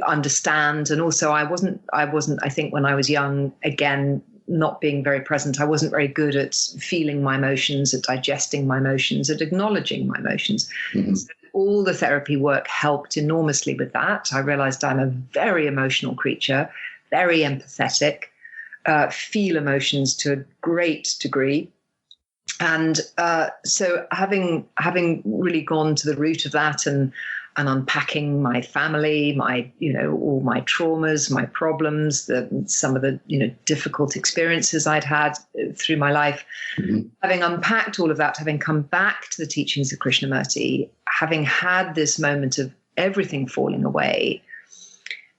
understand. And also I wasn't, I think when I was young, again, not being very present, I wasn't very good at feeling my emotions, at digesting my emotions, at acknowledging my emotions. So all the therapy work helped enormously with that. I realized I'm a very emotional creature, very empathetic, feel emotions to a great degree. And so having really gone to the root of that and unpacking my family, my, all my traumas, my problems, some of the, difficult experiences I'd had through my life, having unpacked all of that, having come back to the teachings of Krishnamurti, having had this moment of everything falling away,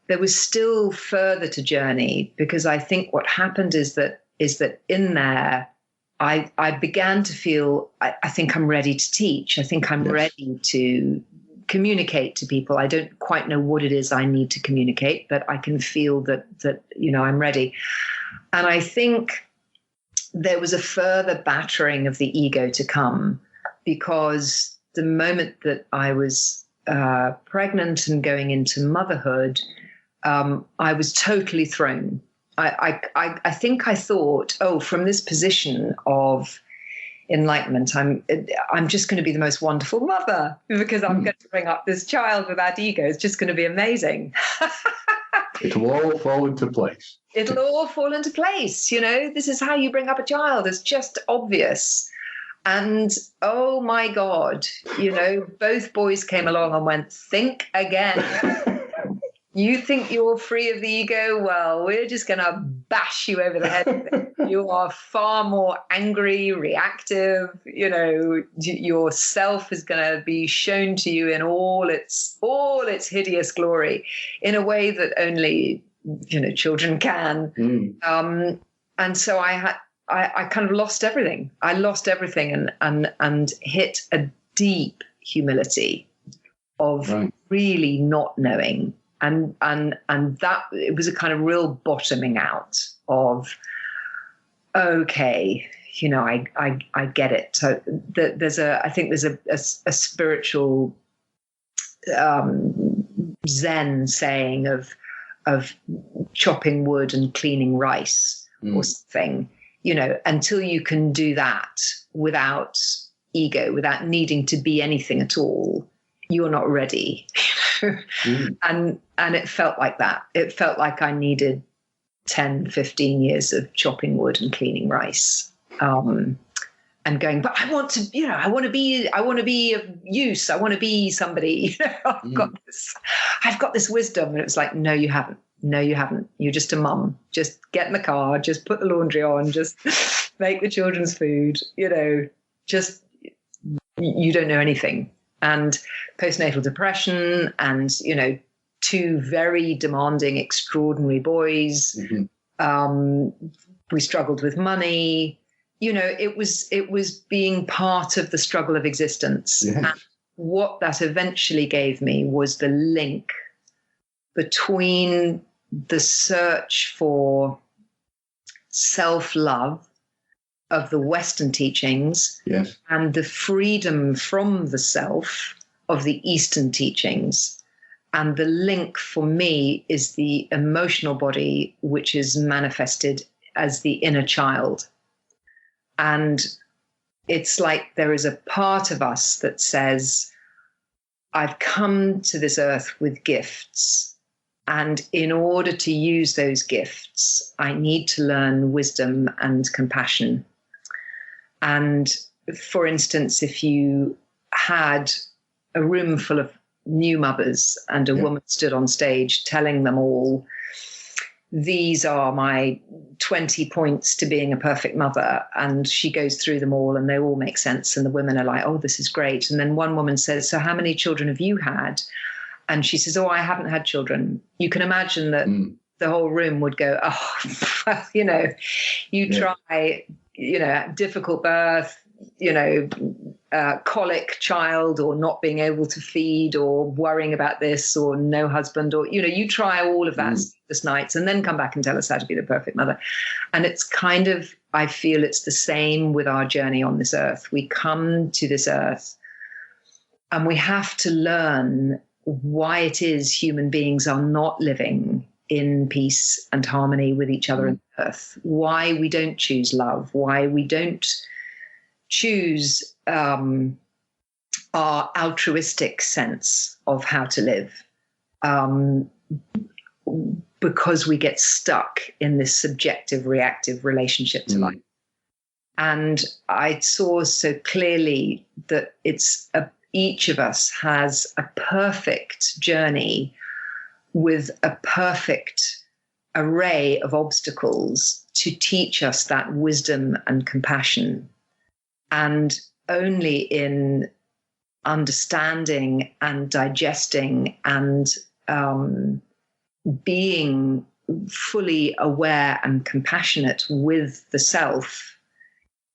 there was still further to journey, because I think what happened is that in there, I began to feel, I think I'm ready to teach. I think I'm ready to communicate to people. I don't quite know what it is I need to communicate, but I can feel that I'm ready. And I think there was a further battering of the ego to come, because the moment that I was pregnant and going into motherhood, I was totally thrown. I think I thought, from this position of enlightenment, I'm just going to be the most wonderful mother, because I'm going to bring up this child without ego. It's just going to be amazing. It'll all fall into place. It'll all fall into place. This is how you bring up a child. It's just obvious. And oh my God, both boys came along and went, think again. You think you're free of the ego? Well, we're just going to bash you over the head with it. You are far more angry, reactive. Yourself is going to be shown to you in all its hideous glory, in a way that only children can. And so I kind of lost everything. I lost everything and hit a deep humility of really not knowing. And that it was a kind of real bottoming out of, okay, I get it. So I think there's a spiritual Zen saying of chopping wood and cleaning rice or something, until you can do that without ego, without needing to be anything at all, you're not ready. And it felt like that. It felt like I needed 10, 15 years of chopping wood and cleaning rice. And going, but I want to be of use. I want to be somebody, I've got this wisdom. And it was like, no, you haven't. No, you haven't. You're just a mum. Just get in the car, just put the laundry on, just make the children's food, just, you don't know anything. And postnatal depression and, two very demanding, extraordinary boys. We struggled with money. It was being part of the struggle of existence. Yeah. And what that eventually gave me was the link between the search for self-love of the Western teachings, yes, and the freedom from the self of the Eastern teachings. And the link for me is the emotional body, which is manifested as the inner child. And it's like there is a part of us that says, I've come to this earth with gifts. And in order to use those gifts, I need to learn wisdom and compassion. And for instance, if you had a room full of new mothers and a woman stood on stage telling them all, these are my 20 points to being a perfect mother. And she goes through them all and they all make sense. And the women are like, oh, this is great. And then one woman says, so how many children have you had? And she says, oh, I haven't had children. You can imagine that the whole room would go, oh, you try, difficult birth, colic child, or not being able to feed, or worrying about this, or no husband, or, you try all of that sleepless nights and then come back and tell us how to be the perfect mother. And it's kind of, I feel it's the same with our journey on this earth. We come to this earth and we have to learn why it is human beings are not living in peace and harmony with each other on earth, why we don't choose love, why we don't choose our altruistic sense of how to live, because we get stuck in this subjective, reactive relationship to life. And I saw so clearly that each of us has a perfect journey with a perfect array of obstacles to teach us that wisdom and compassion. And only in understanding and digesting and being fully aware and compassionate with the self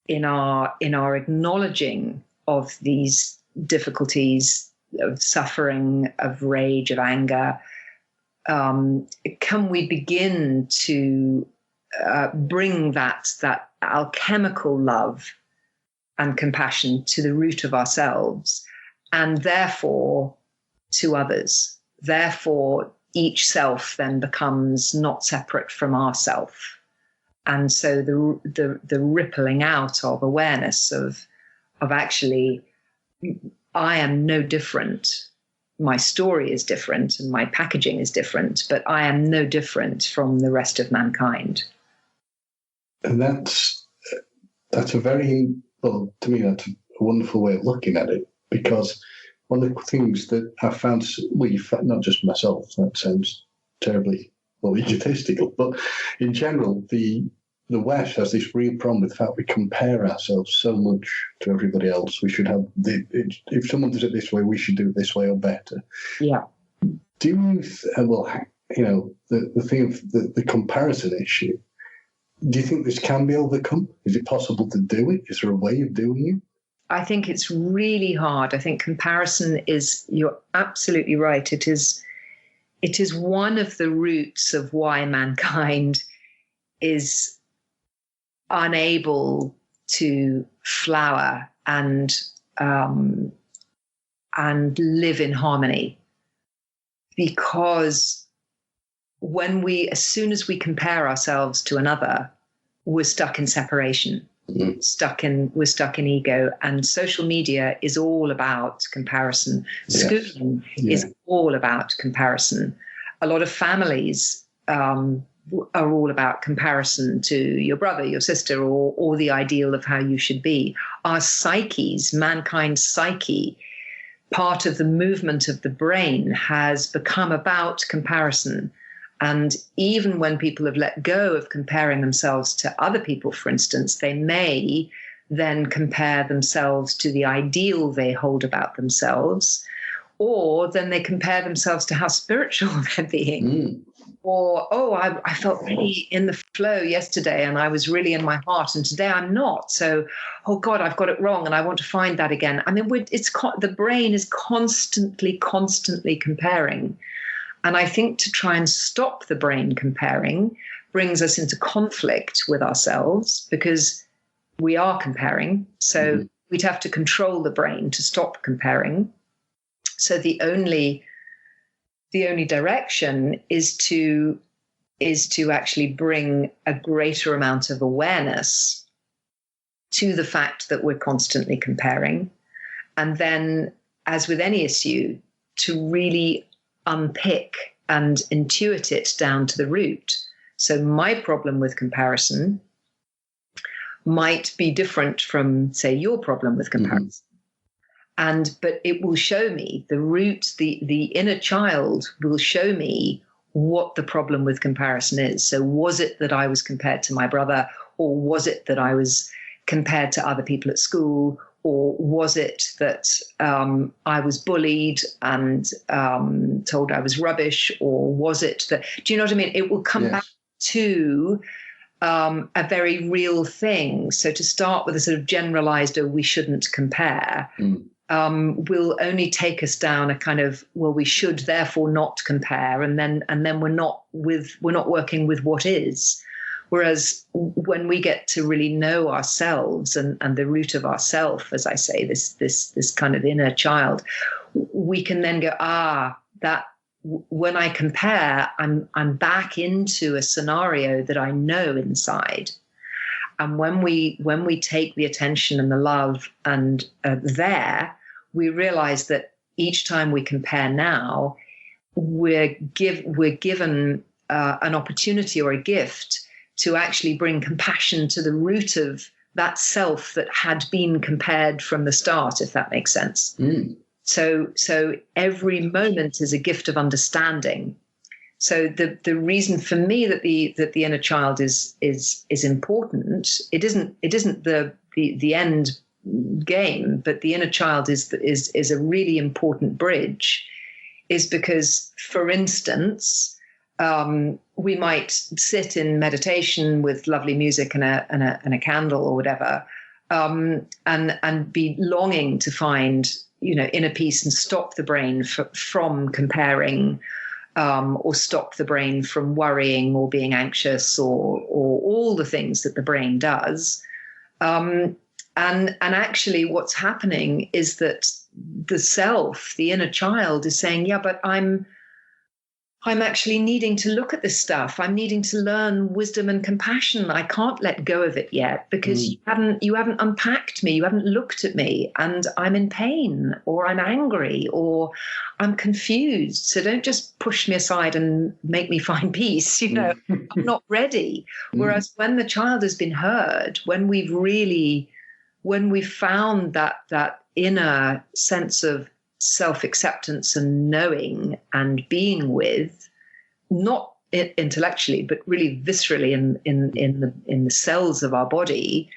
in our acknowledging of these difficulties, of suffering, of rage, of anger, can we begin to bring that alchemical love and compassion to the root of ourselves, and therefore to others. Therefore, each self then becomes not separate from ourself. And so the rippling out of awareness of actually, I am no different. My story is different and my packaging is different, but I am no different from the rest of mankind. And that's a very well, to me, that's a wonderful way of looking at it, because one of the things that I found, not just myself, that sounds terribly egotistical, but in general, the West has this real problem with the fact we compare ourselves so much to everybody else. We should have if someone does it this way, we should do it this way or better. Yeah. Do you? The thing of the comparison issue. Do you think this can be overcome? Is it possible to do it? Is there a way of doing it? I think it's really hard. I think comparison you're absolutely right. It is one of the roots of why mankind is unable to flower and live in harmony. Because as soon as we compare ourselves to another, we're stuck in separation. Mm-hmm. We're stuck in ego, and social media is all about comparison. Yes. Schooling is all about comparison. A lot of families are all about comparison to your brother, your sister, or the ideal of how you should be. Our psyches, mankind's psyche, part of the movement of the brain has become about comparison. And even when people have let go of comparing themselves to other people, for instance, they may then compare themselves to the ideal they hold about themselves, or then they compare themselves to how spiritual they're being. Mm. Or, I felt really in the flow yesterday and I was really in my heart, and today I'm not. So, oh God, I've got it wrong and I want to find that again. I mean, the brain is constantly comparing. And I think to try and stop the brain comparing brings us into conflict with ourselves, because we are comparing. So we'd have to control the brain to stop comparing. So the only direction is to actually bring a greater amount of awareness to the fact that we're constantly comparing. And then, as with any issue, to really unpick and intuit it down to the root. So my problem with comparison might be different from, say, your problem with comparison. But it will show me the root, the inner child will show me what the problem with comparison is. So was it that I was compared to my brother, or was it that I was compared to other people at school, or was it that I was bullied and told I was rubbish, or was it that, do you know what I mean? It will come back to a very real thing. So to start with a sort of generalized, we shouldn't compare, will only take us down a kind of, we should therefore not compare, and then we're not working with what is. Whereas when we get to really know ourselves and the root of ourself, as I say, this kind of inner child, we can then go, that when I compare, I'm back into a scenario that I know inside. And when we take the attention and the love and we realize that each time we compare now, we're given an opportunity or a gift to actually bring compassion to the root of that self that had been compared from the start, if that makes sense. So every moment is a gift of understanding. So the reason for me that the inner child is important, it isn't the end game, but the inner child is a really important bridge, is because, for instance, we might sit in meditation with lovely music and a candle or whatever, and be longing to find, inner peace and stop the brain from comparing, or stop the brain from worrying or being anxious, or all the things that the brain does. And actually what's happening is that the self, the inner child, is saying, yeah, but I'm actually needing to look at this stuff. I'm needing to learn wisdom and compassion. I can't let go of it yet because you haven't unpacked me. You haven't looked at me, and I'm in pain, or I'm angry, or I'm confused. So don't just push me aside and make me find peace. I'm not ready. Whereas when the child has been heard, when we've really when we found that inner sense of self-acceptance and knowing and being with, not intellectually, but really viscerally in the cells of our body,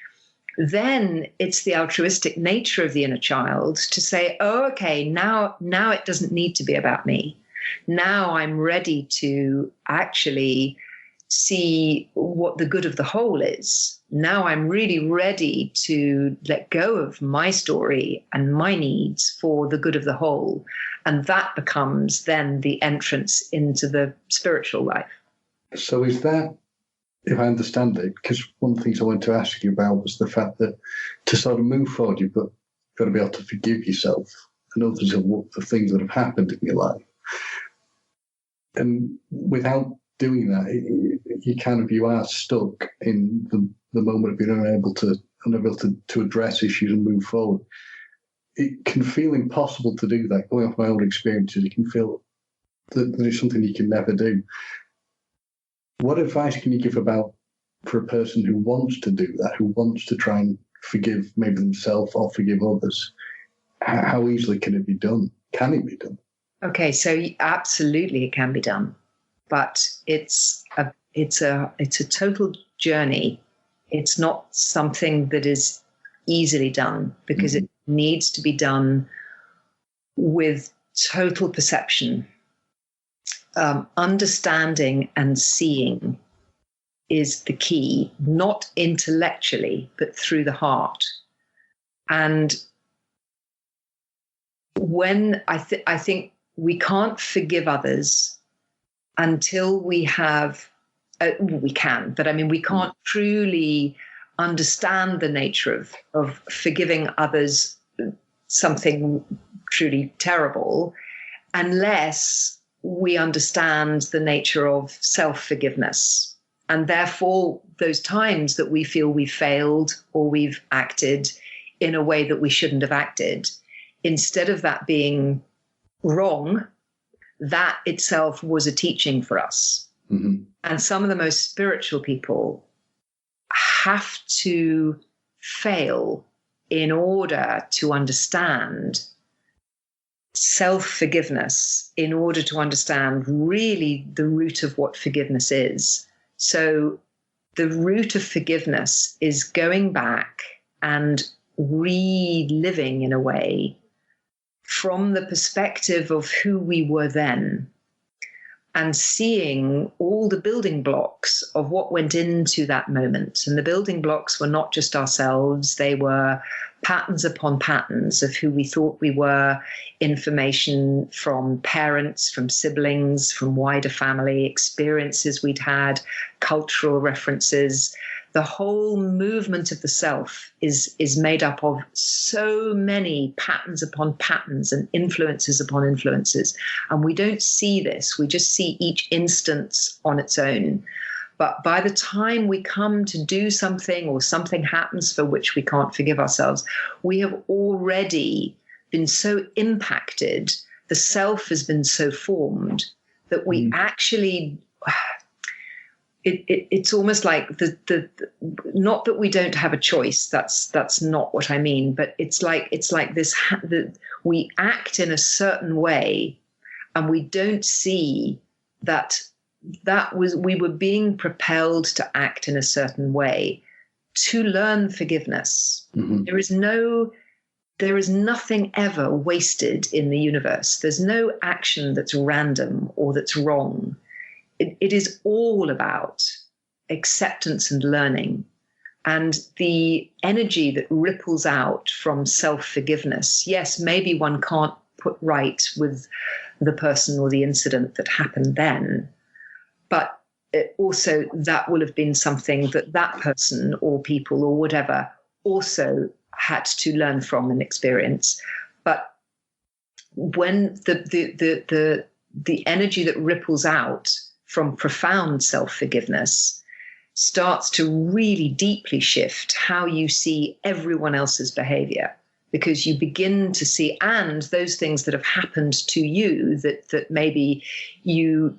then it's the altruistic nature of the inner child to say, oh, okay, now it doesn't need to be about me. Now I'm ready to actually see what the good of the whole is. Now I'm really ready to let go of my story and my needs for the good of the whole. And that becomes then the entrance into the spiritual life. So is that, if I understand it, because one of the things I wanted to ask you about was the fact that to sort of move forward, you've got to be able to forgive yourself and others of the things that have happened in your life. And without doing that, you are stuck in the moment of being unable to address issues and move forward. It can feel impossible to do that. Going off my own experiences, it can feel that it's something you can never do. What advice can you give for a person who wants to do that, who wants to try and forgive maybe themselves or forgive others? How easily can it be done? Can it be done? Okay, so absolutely it can be done, but it's a total journey. It's not something that is easily done because it needs to be done with total perception. Understanding and seeing is the key, not intellectually, but through the heart. And when I think we can't forgive others until we have, we can, but I mean, we can't truly understand the nature of forgiving others something truly terrible unless we understand the nature of self-forgiveness. And therefore, those times that we feel we failed or we've acted in a way that we shouldn't have acted, instead of that being wrong, that itself was a teaching for us. Mm-hmm. And some of the most spiritual people have to fail in order to understand self-forgiveness, in order to understand really the root of what forgiveness is. So the root of forgiveness is going back and reliving in a way from the perspective of who we were then, and seeing all the building blocks of what went into that moment. And the building blocks were not just ourselves, they were patterns upon patterns of who we thought we were, information from parents, from siblings, from wider family, experiences we'd had, cultural references. The whole movement of the self is made up of so many patterns upon patterns and influences upon influences. And we don't see this. We just see each instance on its own. But by the time we come to do something or something happens for which we can't forgive ourselves, we have already been so impacted, the self has been so formed that we actually... It's almost like the not that we don't have a choice. That's not what I mean. But it's like this. We act in a certain way, and we don't see that we were being propelled to act in a certain way to learn forgiveness. Mm-hmm. There is nothing ever wasted in the universe. There's no action that's random or that's wrong. It is all about acceptance and learning, and the energy that ripples out from self-forgiveness. Yes, maybe one can't put right with the person or the incident that happened then, but also that will have been something that person or people or whatever also had to learn from and experience. But when the energy that ripples out from profound self-forgiveness starts to really deeply shift how you see everyone else's behavior, because you begin to see, and those things that have happened to you that maybe you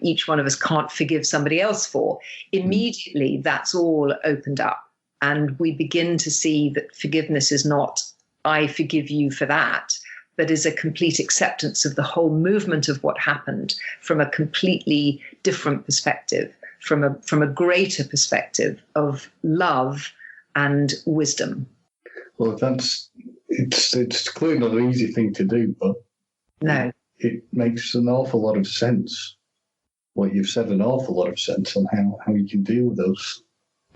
each one of us can't forgive somebody else for, immediately that's all opened up. And we begin to see that forgiveness is not, I forgive you for that, but is a complete acceptance of the whole movement of what happened from a completely different perspective, from a greater perspective of love and wisdom. Well, it's clearly not an easy thing to do, but no, it makes an awful lot of sense. What you've said, an awful lot of sense on how you can deal with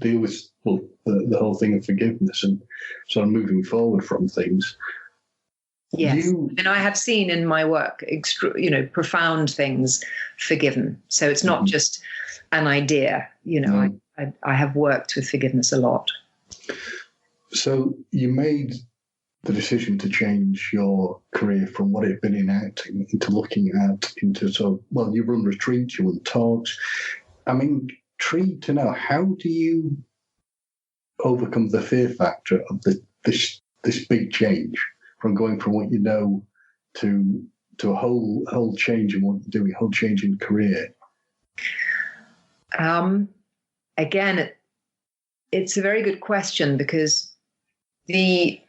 the whole thing of forgiveness and sort of moving forward from things. Yes, and I have seen in my work, profound things forgiven. So it's not just an idea. I have worked with forgiveness a lot. So you made the decision to change your career from what it had been in acting you run retreats, you run talks. I'm intrigued to know, how do you overcome the fear factor of this big change, from going from what you know to a whole change in what you're doing, a whole change in career? Again, it's a very good question, because the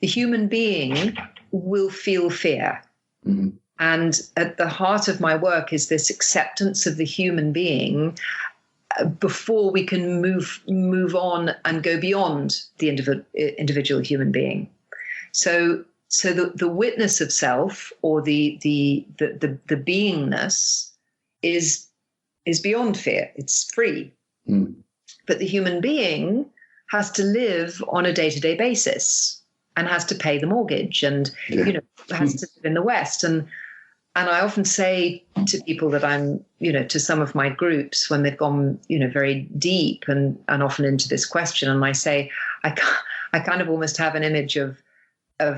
human being will feel fear. Mm-hmm. And at the heart of my work is this acceptance of the human being before we can move on and go beyond the individual human being. So the witness of self, or the beingness, is beyond fear. It's free. Mm. But the human being has to live on a day-to-day basis and has to pay the mortgage and has to live in the West. And I often say to people that I'm, to some of my groups when they've gone, very deep and often into this question, and I say, I kind of almost have an image of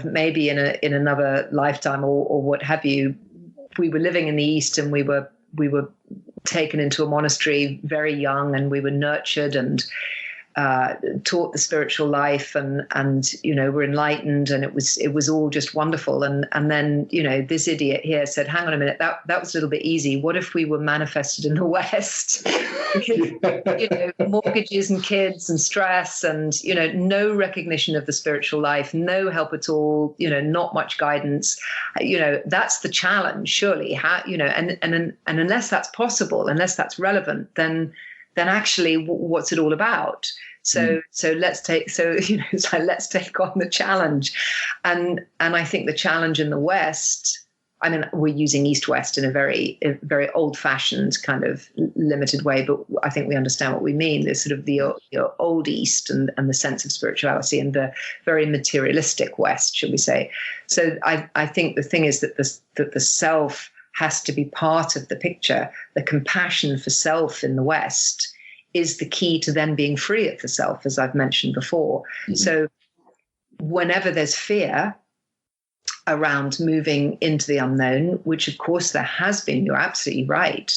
maybe in another lifetime or what have you, we were living in the East and we were taken into a monastery very young, and we were nurtured and taught the spiritual life, and were enlightened, and it was all just wonderful. And then this idiot here said, "Hang on a minute, that was a little bit easy. What if we were manifested in the West?" Because mortgages and kids and stress and no recognition of the spiritual life, no help at all, not much guidance. That's the challenge, surely. How and unless that's possible, unless that's relevant, then actually what's it all about? So let's take on the challenge. And I think the challenge in the West, we're using East-West in a very old-fashioned kind of limited way, but I think we understand what we mean. There's sort of the old East and the sense of spirituality, and the very materialistic West, should we say. So I think the thing is that the self has to be part of the picture. The compassion for self in the West is the key to then being free of the self, as I've mentioned before. Mm-hmm. So whenever there's fear around moving into the unknown, which of course there has been, you're absolutely right.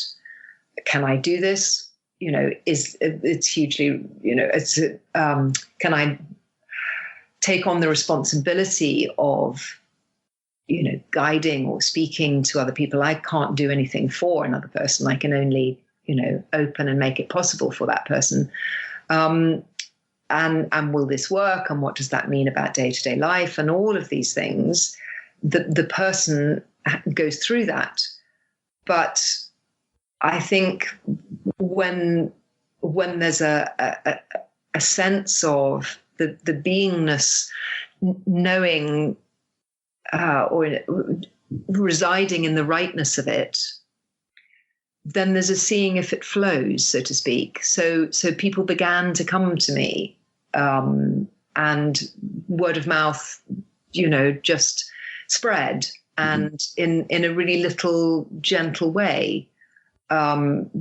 Can I do this? It's hugely, can I take on the responsibility of guiding or speaking to other people? I can't do anything for another person. I can only, open and make it possible for that person. And will this work? And what does that mean about day-to-day life? And all of these things, the person goes through that. But I think when there's a sense of the beingness knowing or residing in the rightness of it, then there's a seeing if it flows, so to speak. So people began to come to me, and word of mouth, just spread, and in a really little gentle way,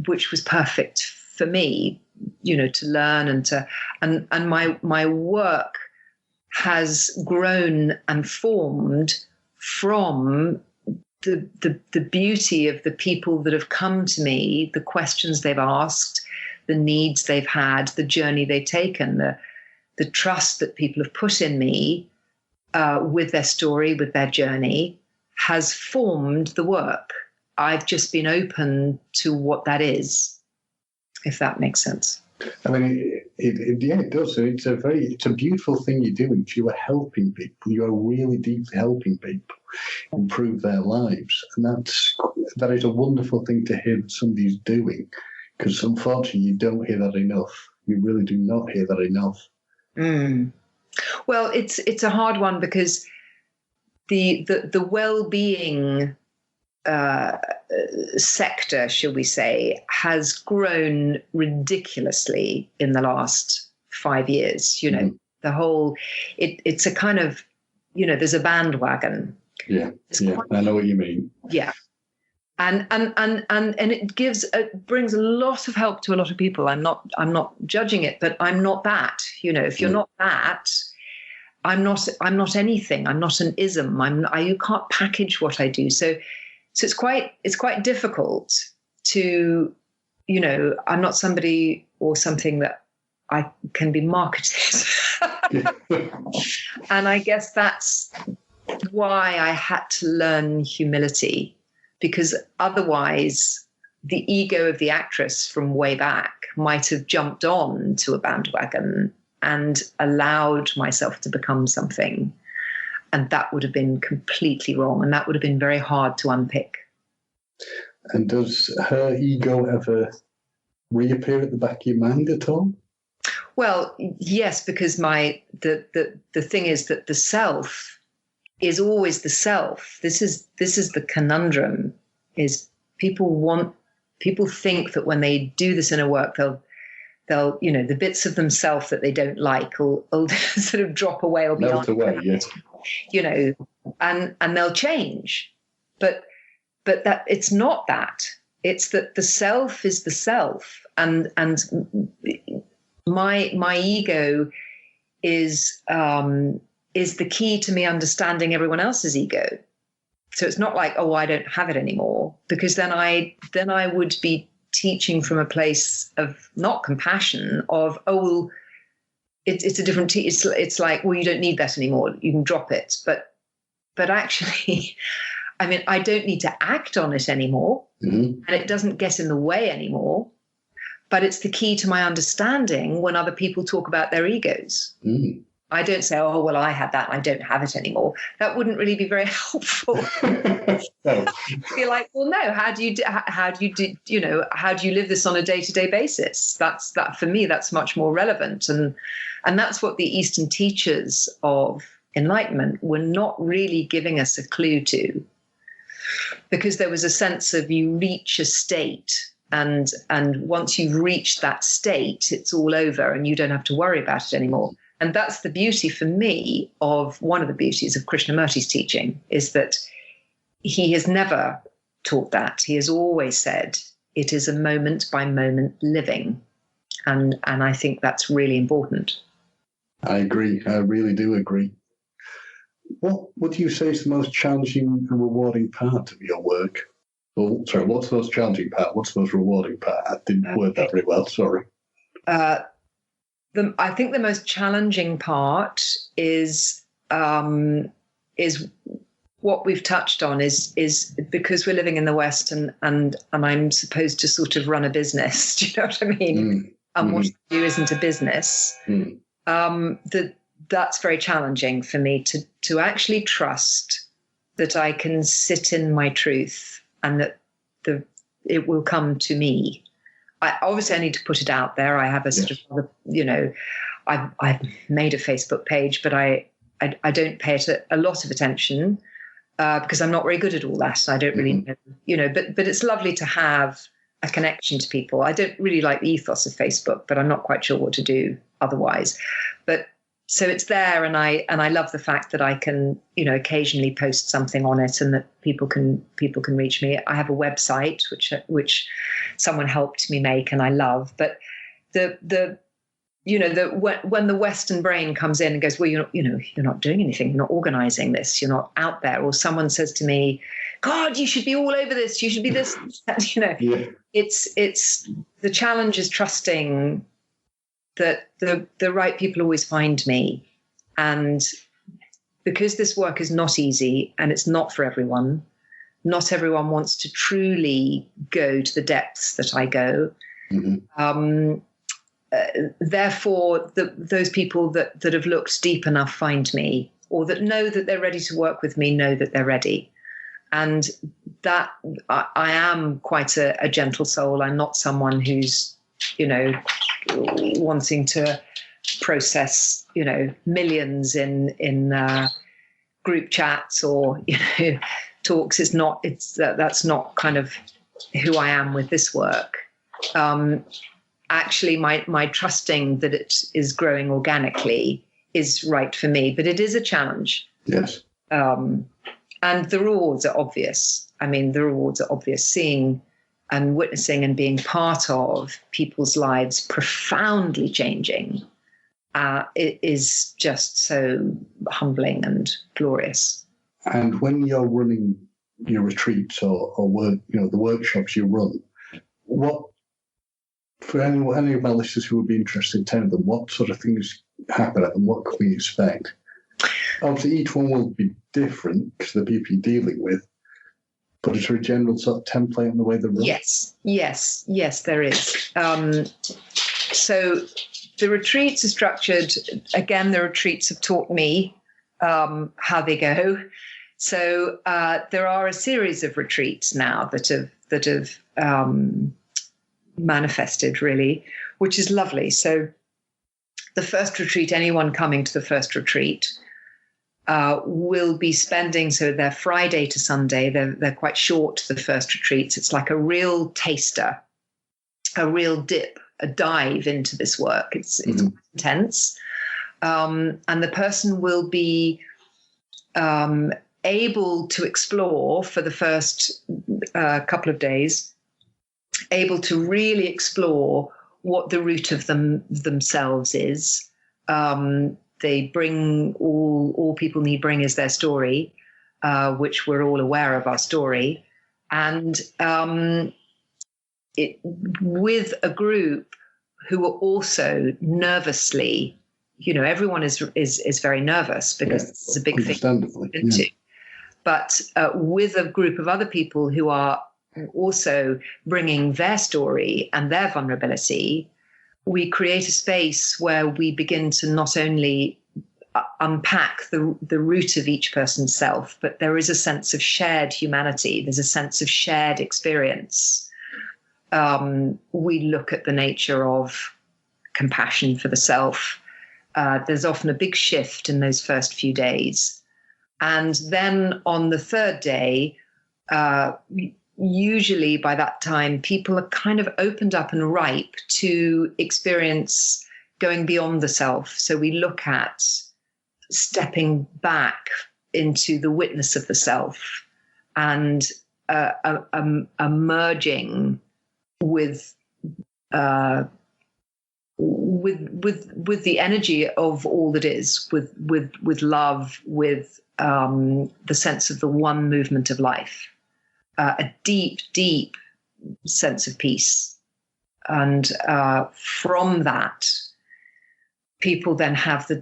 which was perfect for me, to learn and my work has grown and formed from the beauty of the people that have come to me, the questions they've asked, the needs they've had, the journey they've taken, the trust that people have put in me with their story, with their journey, has formed the work. I've just been open to what that is, if that makes sense. I mean, yeah, it does. It's a beautiful thing you're doing. You are helping people. You are really deeply helping people improve their lives, and that is a wonderful thing to hear that somebody's doing. Because unfortunately, you don't hear that enough. You really do not hear that enough. Mm. Well, it's a hard one because the well-being sector, shall we say, has grown ridiculously in the last 5 years. You know, the whole it's a kind of, you know, there's a bandwagon. Yeah, I know what you mean. Yeah. And it brings a lot of help to a lot of people. I'm not judging it, but I'm not that. You know, if you're not that, I'm not anything. I'm not an ism. You can't package what I do. So it's quite difficult to, you know, I'm not somebody or something that I can be marketed. And I guess that's why I had to learn humility, because otherwise the ego of the actress from way back might have jumped on to a bandwagon and allowed myself to become something. And that would have been completely wrong. And that would have been very hard to unpick. And does her ego ever reappear at the back of your mind at all? Well, yes, because the thing is that the self is always the self. This is the conundrum, is people think that when they do this inner work, they'll, you know, the bits of themselves that they don't like will sort of drop away or be melt away, yes. You know, and they'll change. But that it's not that. It's that the self is the self. And my ego is the key to me understanding everyone else's ego. So it's not like, oh, I don't have it anymore, because then I would be teaching from a place of not compassion, of, oh, well, it's a different it's like, well, you don't need that anymore, you can drop it. But actually, I mean, I don't need to act on it anymore, and it doesn't get in the way anymore. But it's the key to my understanding when other people talk about their egos. I don't say, oh, well, I had that, I don't have it anymore. That wouldn't really be very helpful. No. Be like, well, no, how do you live this on a day-to-day basis? That for me, that's much more relevant. And that's what the Eastern teachers of enlightenment were not really giving us a clue to, because there was a sense of you reach a state, and once you've reached that state, it's all over and you don't have to worry about it anymore. And that's the beauty for me of one of the beauties of Krishnamurti's teaching, is that he has never taught that. He has always said it is a moment by moment living. And I think that's really important. I agree. I really do agree. What do you say is the most challenging and rewarding part of your work? Oh, sorry, what's the most challenging part? What's the most rewarding part? I didn't word that very well, sorry. I think the most challenging part is what we've touched on, is because we're living in the West and I'm supposed to sort of run a business. Do you know what I mean? And what I do isn't a business. That's very challenging for me to actually trust that I can sit in my truth and that it will come to me. I need to put it out there. I have a sort of, you know, I've made a Facebook page, but I don't pay it a lot of attention because I'm not very good at all that. I don't really know, you know, but it's lovely to have a connection to people. I don't really like the ethos of Facebook, but I'm not quite sure what to do otherwise. But so it's there, and I love the fact that I can, you know, occasionally post something on it, and that people can reach me. I have a website which someone helped me make, and I love. But when the Western brain comes in and goes, well, you're not doing anything, you're not organizing this, you're not out there, or someone says to me, God, you should be all over this, you should be this, you know, it's the challenge is trusting that the right people always find me. And because this work is not easy and it's not for everyone, not everyone wants to truly go to the depths that I go. therefore, those people that have looked deep enough find me, or that know that they're ready to work with me, know that they're ready. And that I am quite a gentle soul. I'm not someone who's, wanting to process, millions in group chats or, talks. That's not kind of who I am with this work. Actually, my trusting that it is growing organically is right for me, but it is a challenge. Yes. And the rewards are obvious. I mean, the rewards are obvious. Seeing and witnessing and being part of people's lives profoundly changing, it is just so humbling and glorious. And when you're running your retreats or work, the workshops you run, what, for any of our listeners who would be interested in telling them, what sort of things happen at them? What can we expect? Obviously, each one will be different because the people you're dealing with, but is there a general sort of template on the way they run? Yes, there is. So the retreats are structured, again, the retreats have taught me how they go. So there are a series of retreats now that have manifested, really, which is lovely. So the first retreat, anyone coming to the first retreat will be spending, so they're Friday to Sunday, they're quite short, the first retreats. It's like a real taster, a real dip, a dive into this work. It's intense. And the person will be able to explore for the first couple of days, able to really explore what the root of themselves is. They bring all people need bring is their story, which we're all aware of our story. And with a group who are also nervously, everyone is very nervous because it's a big thing. Yeah. But with a group of other people who are also bringing their story and their vulnerability, we create a space where we begin to not only unpack the root of each person's self, but there is a sense of shared humanity. There's a sense of shared experience. We look at the nature of compassion for the self. There's often a big shift in those first few days. And then on the third day, usually by that time, people are kind of opened up and ripe to experience going beyond the self. So we look at stepping back into the witness of the self and merging with the energy of all that is, with love, with the sense of the one movement of life, a deep, deep sense of peace. And from that, people then have the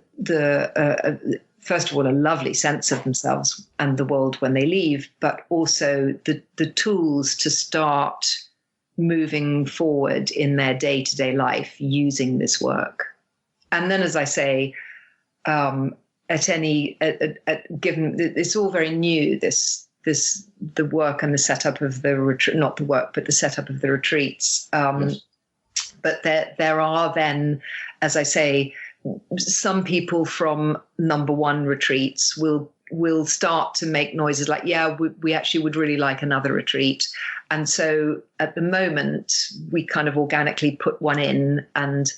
first of all, a lovely sense of themselves and the world when they leave, but also the tools to start moving forward in their day-to-day life using this work. And then, as I say, given it's all very new, the work and the setup of the retreat, not the work, but the setup of the retreats. Yes. But there are then, as I say, some people from number one retreats will start to make noises like, we actually would really like another retreat. And so at the moment, we kind of organically put one in, and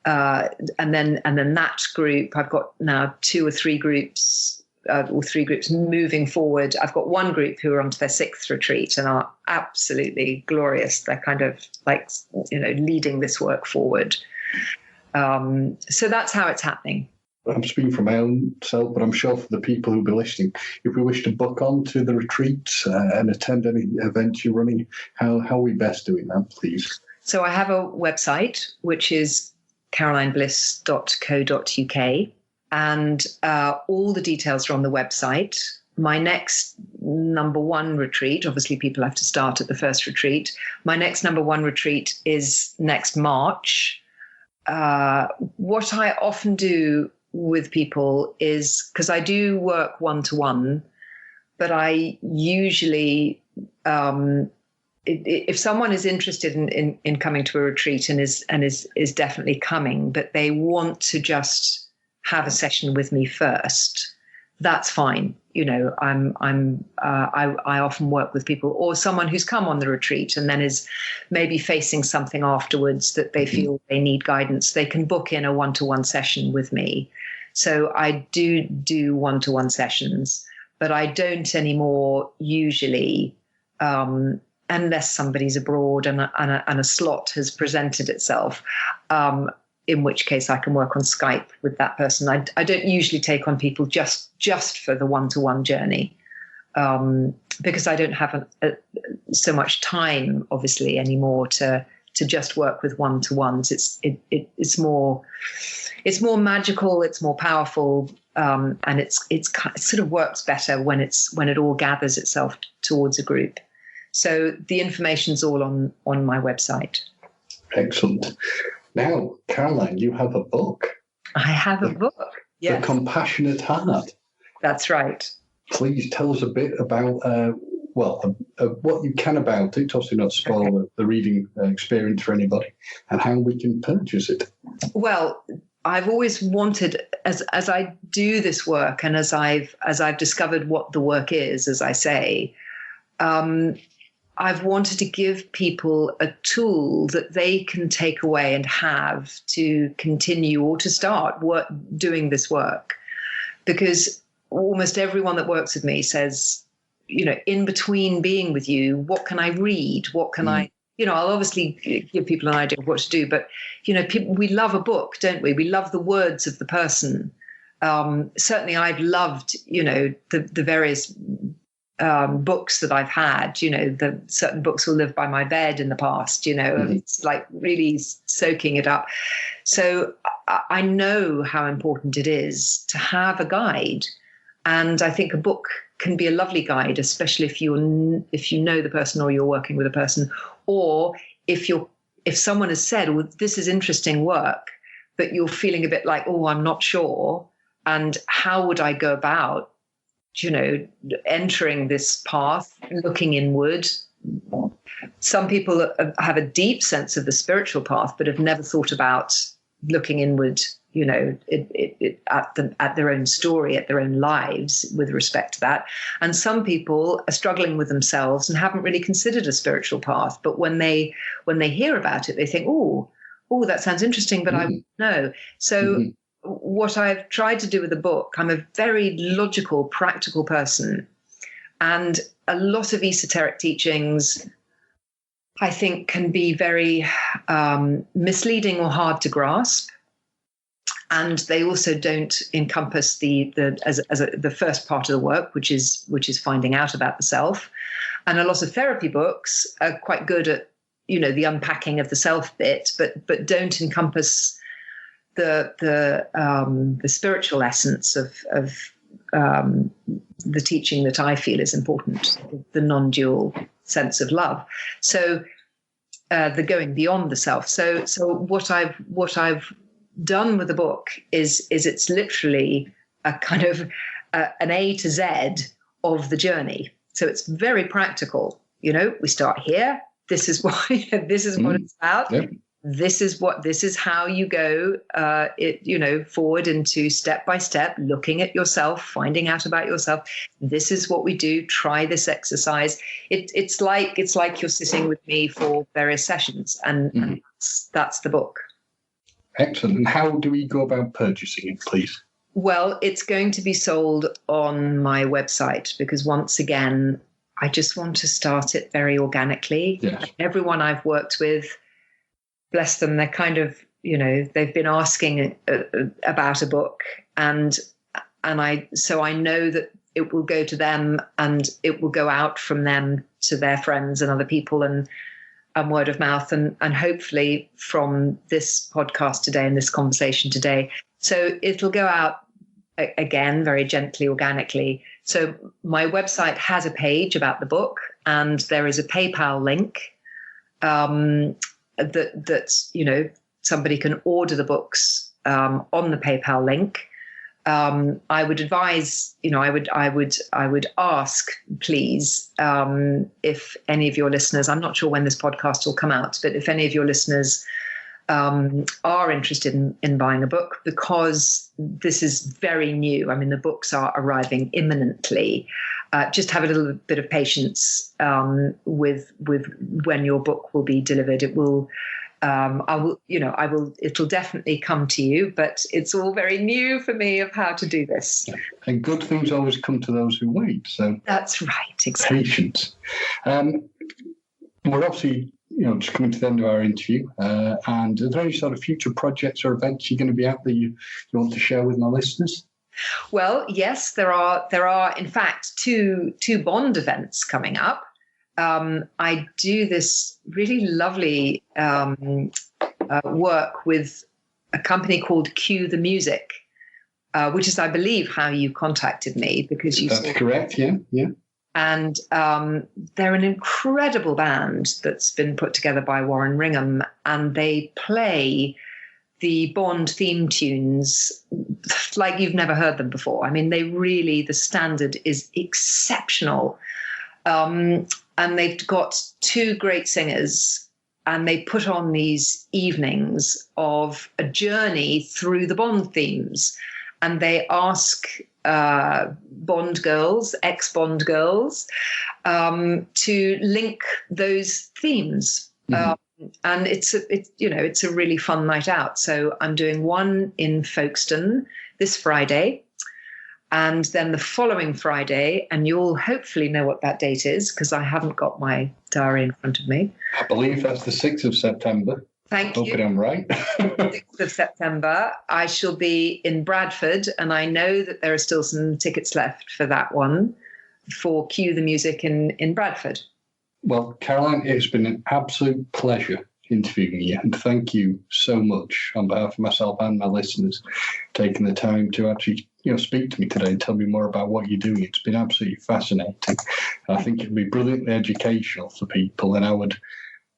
then that group, I've got now two or three groups moving forward. I've got one group who are onto their sixth retreat and are absolutely glorious. They're kind of like, leading this work forward. So that's how it's happening. I'm speaking for my own self, but I'm sure for the people who'll be listening, if we wish to book on to the retreats and attend any events you're running, how are we best doing that, please? So I have a website, which is carolinebliss.co.uk, and all the details are on the website. My next number one retreat, obviously people have to start at the first retreat. My next number one retreat is next March. what I often do with people is, because I do work one-to-one, but I usually, if someone is interested in coming to a retreat and is definitely coming, but they want to just have a session with me first, that's fine. You know, I often work with people, or someone who's come on the retreat and then is maybe facing something afterwards that they feel they need guidance. They can book in a one-to-one session with me. So I do one-to-one sessions, but I don't anymore usually, unless somebody's abroad and a slot has presented itself, in which case I can work on Skype with that person. I don't usually take on people just for the one-to-one journey, because I don't have so much time, obviously, anymore to just work with one-to-ones. It's more magical, it's more powerful, and it sort of works better when it all gathers itself towards a group. So the information's all on my website. Excellent. Now, Caroline, you have a book. I have a book. Yes. The Compassionate Heart. That's right. Please tell us a bit about, what you can about it, obviously not spoil the reading experience for anybody, and how we can purchase it. Well, I've always wanted, as I do this work and as I've discovered what the work is, as I say, I've wanted to give people a tool that they can take away and have to continue or to start doing this work. Because almost everyone that works with me says, you know, in between being with you, what can I read? What can I, you know, I'll obviously give people an idea of what to do, but, you know, we love a book, don't we? We love the words of the person. Certainly I've loved, you know, the various books that I've had, you know, the certain books will live by my bed in the past, you know, it's like really soaking it up. So I know how important it is to have a guide. And I think a book can be a lovely guide, especially if you know the person or you're working with a person, or if someone has said, well, this is interesting work, but you're feeling a bit like, oh, I'm not sure. And how would I go about, you know, entering this path, looking inward? Some people have a deep sense of the spiritual path, but have never thought about looking inward, you know, at their own story, at their own lives with respect to that. And some people are struggling with themselves and haven't really considered a spiritual path. But when they hear about it, they think, oh, that sounds interesting, but I wouldn't know. So what I've tried to do with the book, I'm a very logical, practical person. And a lot of esoteric teachings, I think, can be very misleading or hard to grasp. And they also don't encompass the first part of the work, which is finding out about the self. And a lot of therapy books are quite good at, you know, the unpacking of the self bit, but don't encompass the spiritual essence of the teaching that I feel is important, the non-dual sense of love. So the going beyond the self. So what I've done with the book is it's literally a kind of an A to Z of the journey. So it's very practical. You know, we start here. This is what it's about. Yep. This is how you go, forward into step by step, looking at yourself, finding out about yourself. This is what we do. Try this exercise. It's like you're sitting with me for various sessions, and that's the book. Excellent. And how do we go about purchasing it, please? Well, it's going to be sold on my website because, once again, I just want to start it very organically. Yes. Everyone I've worked with, bless them, they're kind of, you know, they've been asking about a book, and so I know that it will go to them and it will go out from them to their friends and other people, and word of mouth, and hopefully from this podcast today and this conversation today. So it'll go out again very gently, organically. So my website has a page about the book, and there is a PayPal link that's, you know, somebody can order the books on the PayPal link. I would advise, I would ask, please, if any of your listeners, I'm not sure when this podcast will come out, but if any of your listeners are interested in buying a book, because this is very new. I mean, the books are arriving imminently. Just have a little bit of patience with when your book will be delivered. It will. It'll definitely come to you, but it's all very new for me of how to do this. And good things always come to those who wait. So that's right. Exactly. Patience. We're obviously, just coming to the end of our interview. And are there any sort of future projects or events you're going to be at that you want to share with my listeners? Well, yes, there are in fact two Bond events coming up. I do this really lovely work with a company called Cue the Music, which is, I believe, how you contacted me, because you. That's correct. Yeah. And they're an incredible band that's been put together by Warren Ringham, and they play the Bond theme tunes like you've never heard them before. I mean, the standard is exceptional. And they've got two great singers, and they put on these evenings of a journey through the Bond themes. And they ask Bond girls, ex-Bond girls, to link those themes. Mm-hmm. And it's a really fun night out. So I'm doing one in Folkestone this Friday. And then the following Friday, and you'll hopefully know what that date is, because I haven't got my diary in front of me. I believe that's the 6th of September. Thank you. Hoping I'm right. 6th of September, I shall be in Bradford, and I know that there are still some tickets left for that one, for Cue the Music in Bradford. Well, Caroline, it's been an absolute pleasure interviewing you, and thank you so much on behalf of myself and my listeners taking the time to actually speak to me today and tell me more about what you're doing. It's been absolutely fascinating. I think it'd be brilliantly educational for people, and I would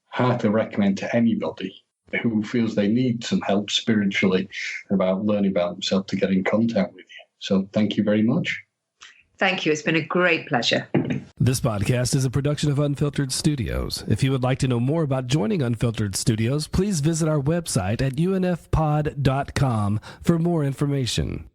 heartily recommend to anybody who feels they need some help spiritually about learning about themselves to get in contact with you. So thank you very much. Thank you. It's been a great pleasure. This podcast is a production of Unfiltered Studios. If you would like to know more about joining Unfiltered Studios, please visit our website at unfpod.com for more information.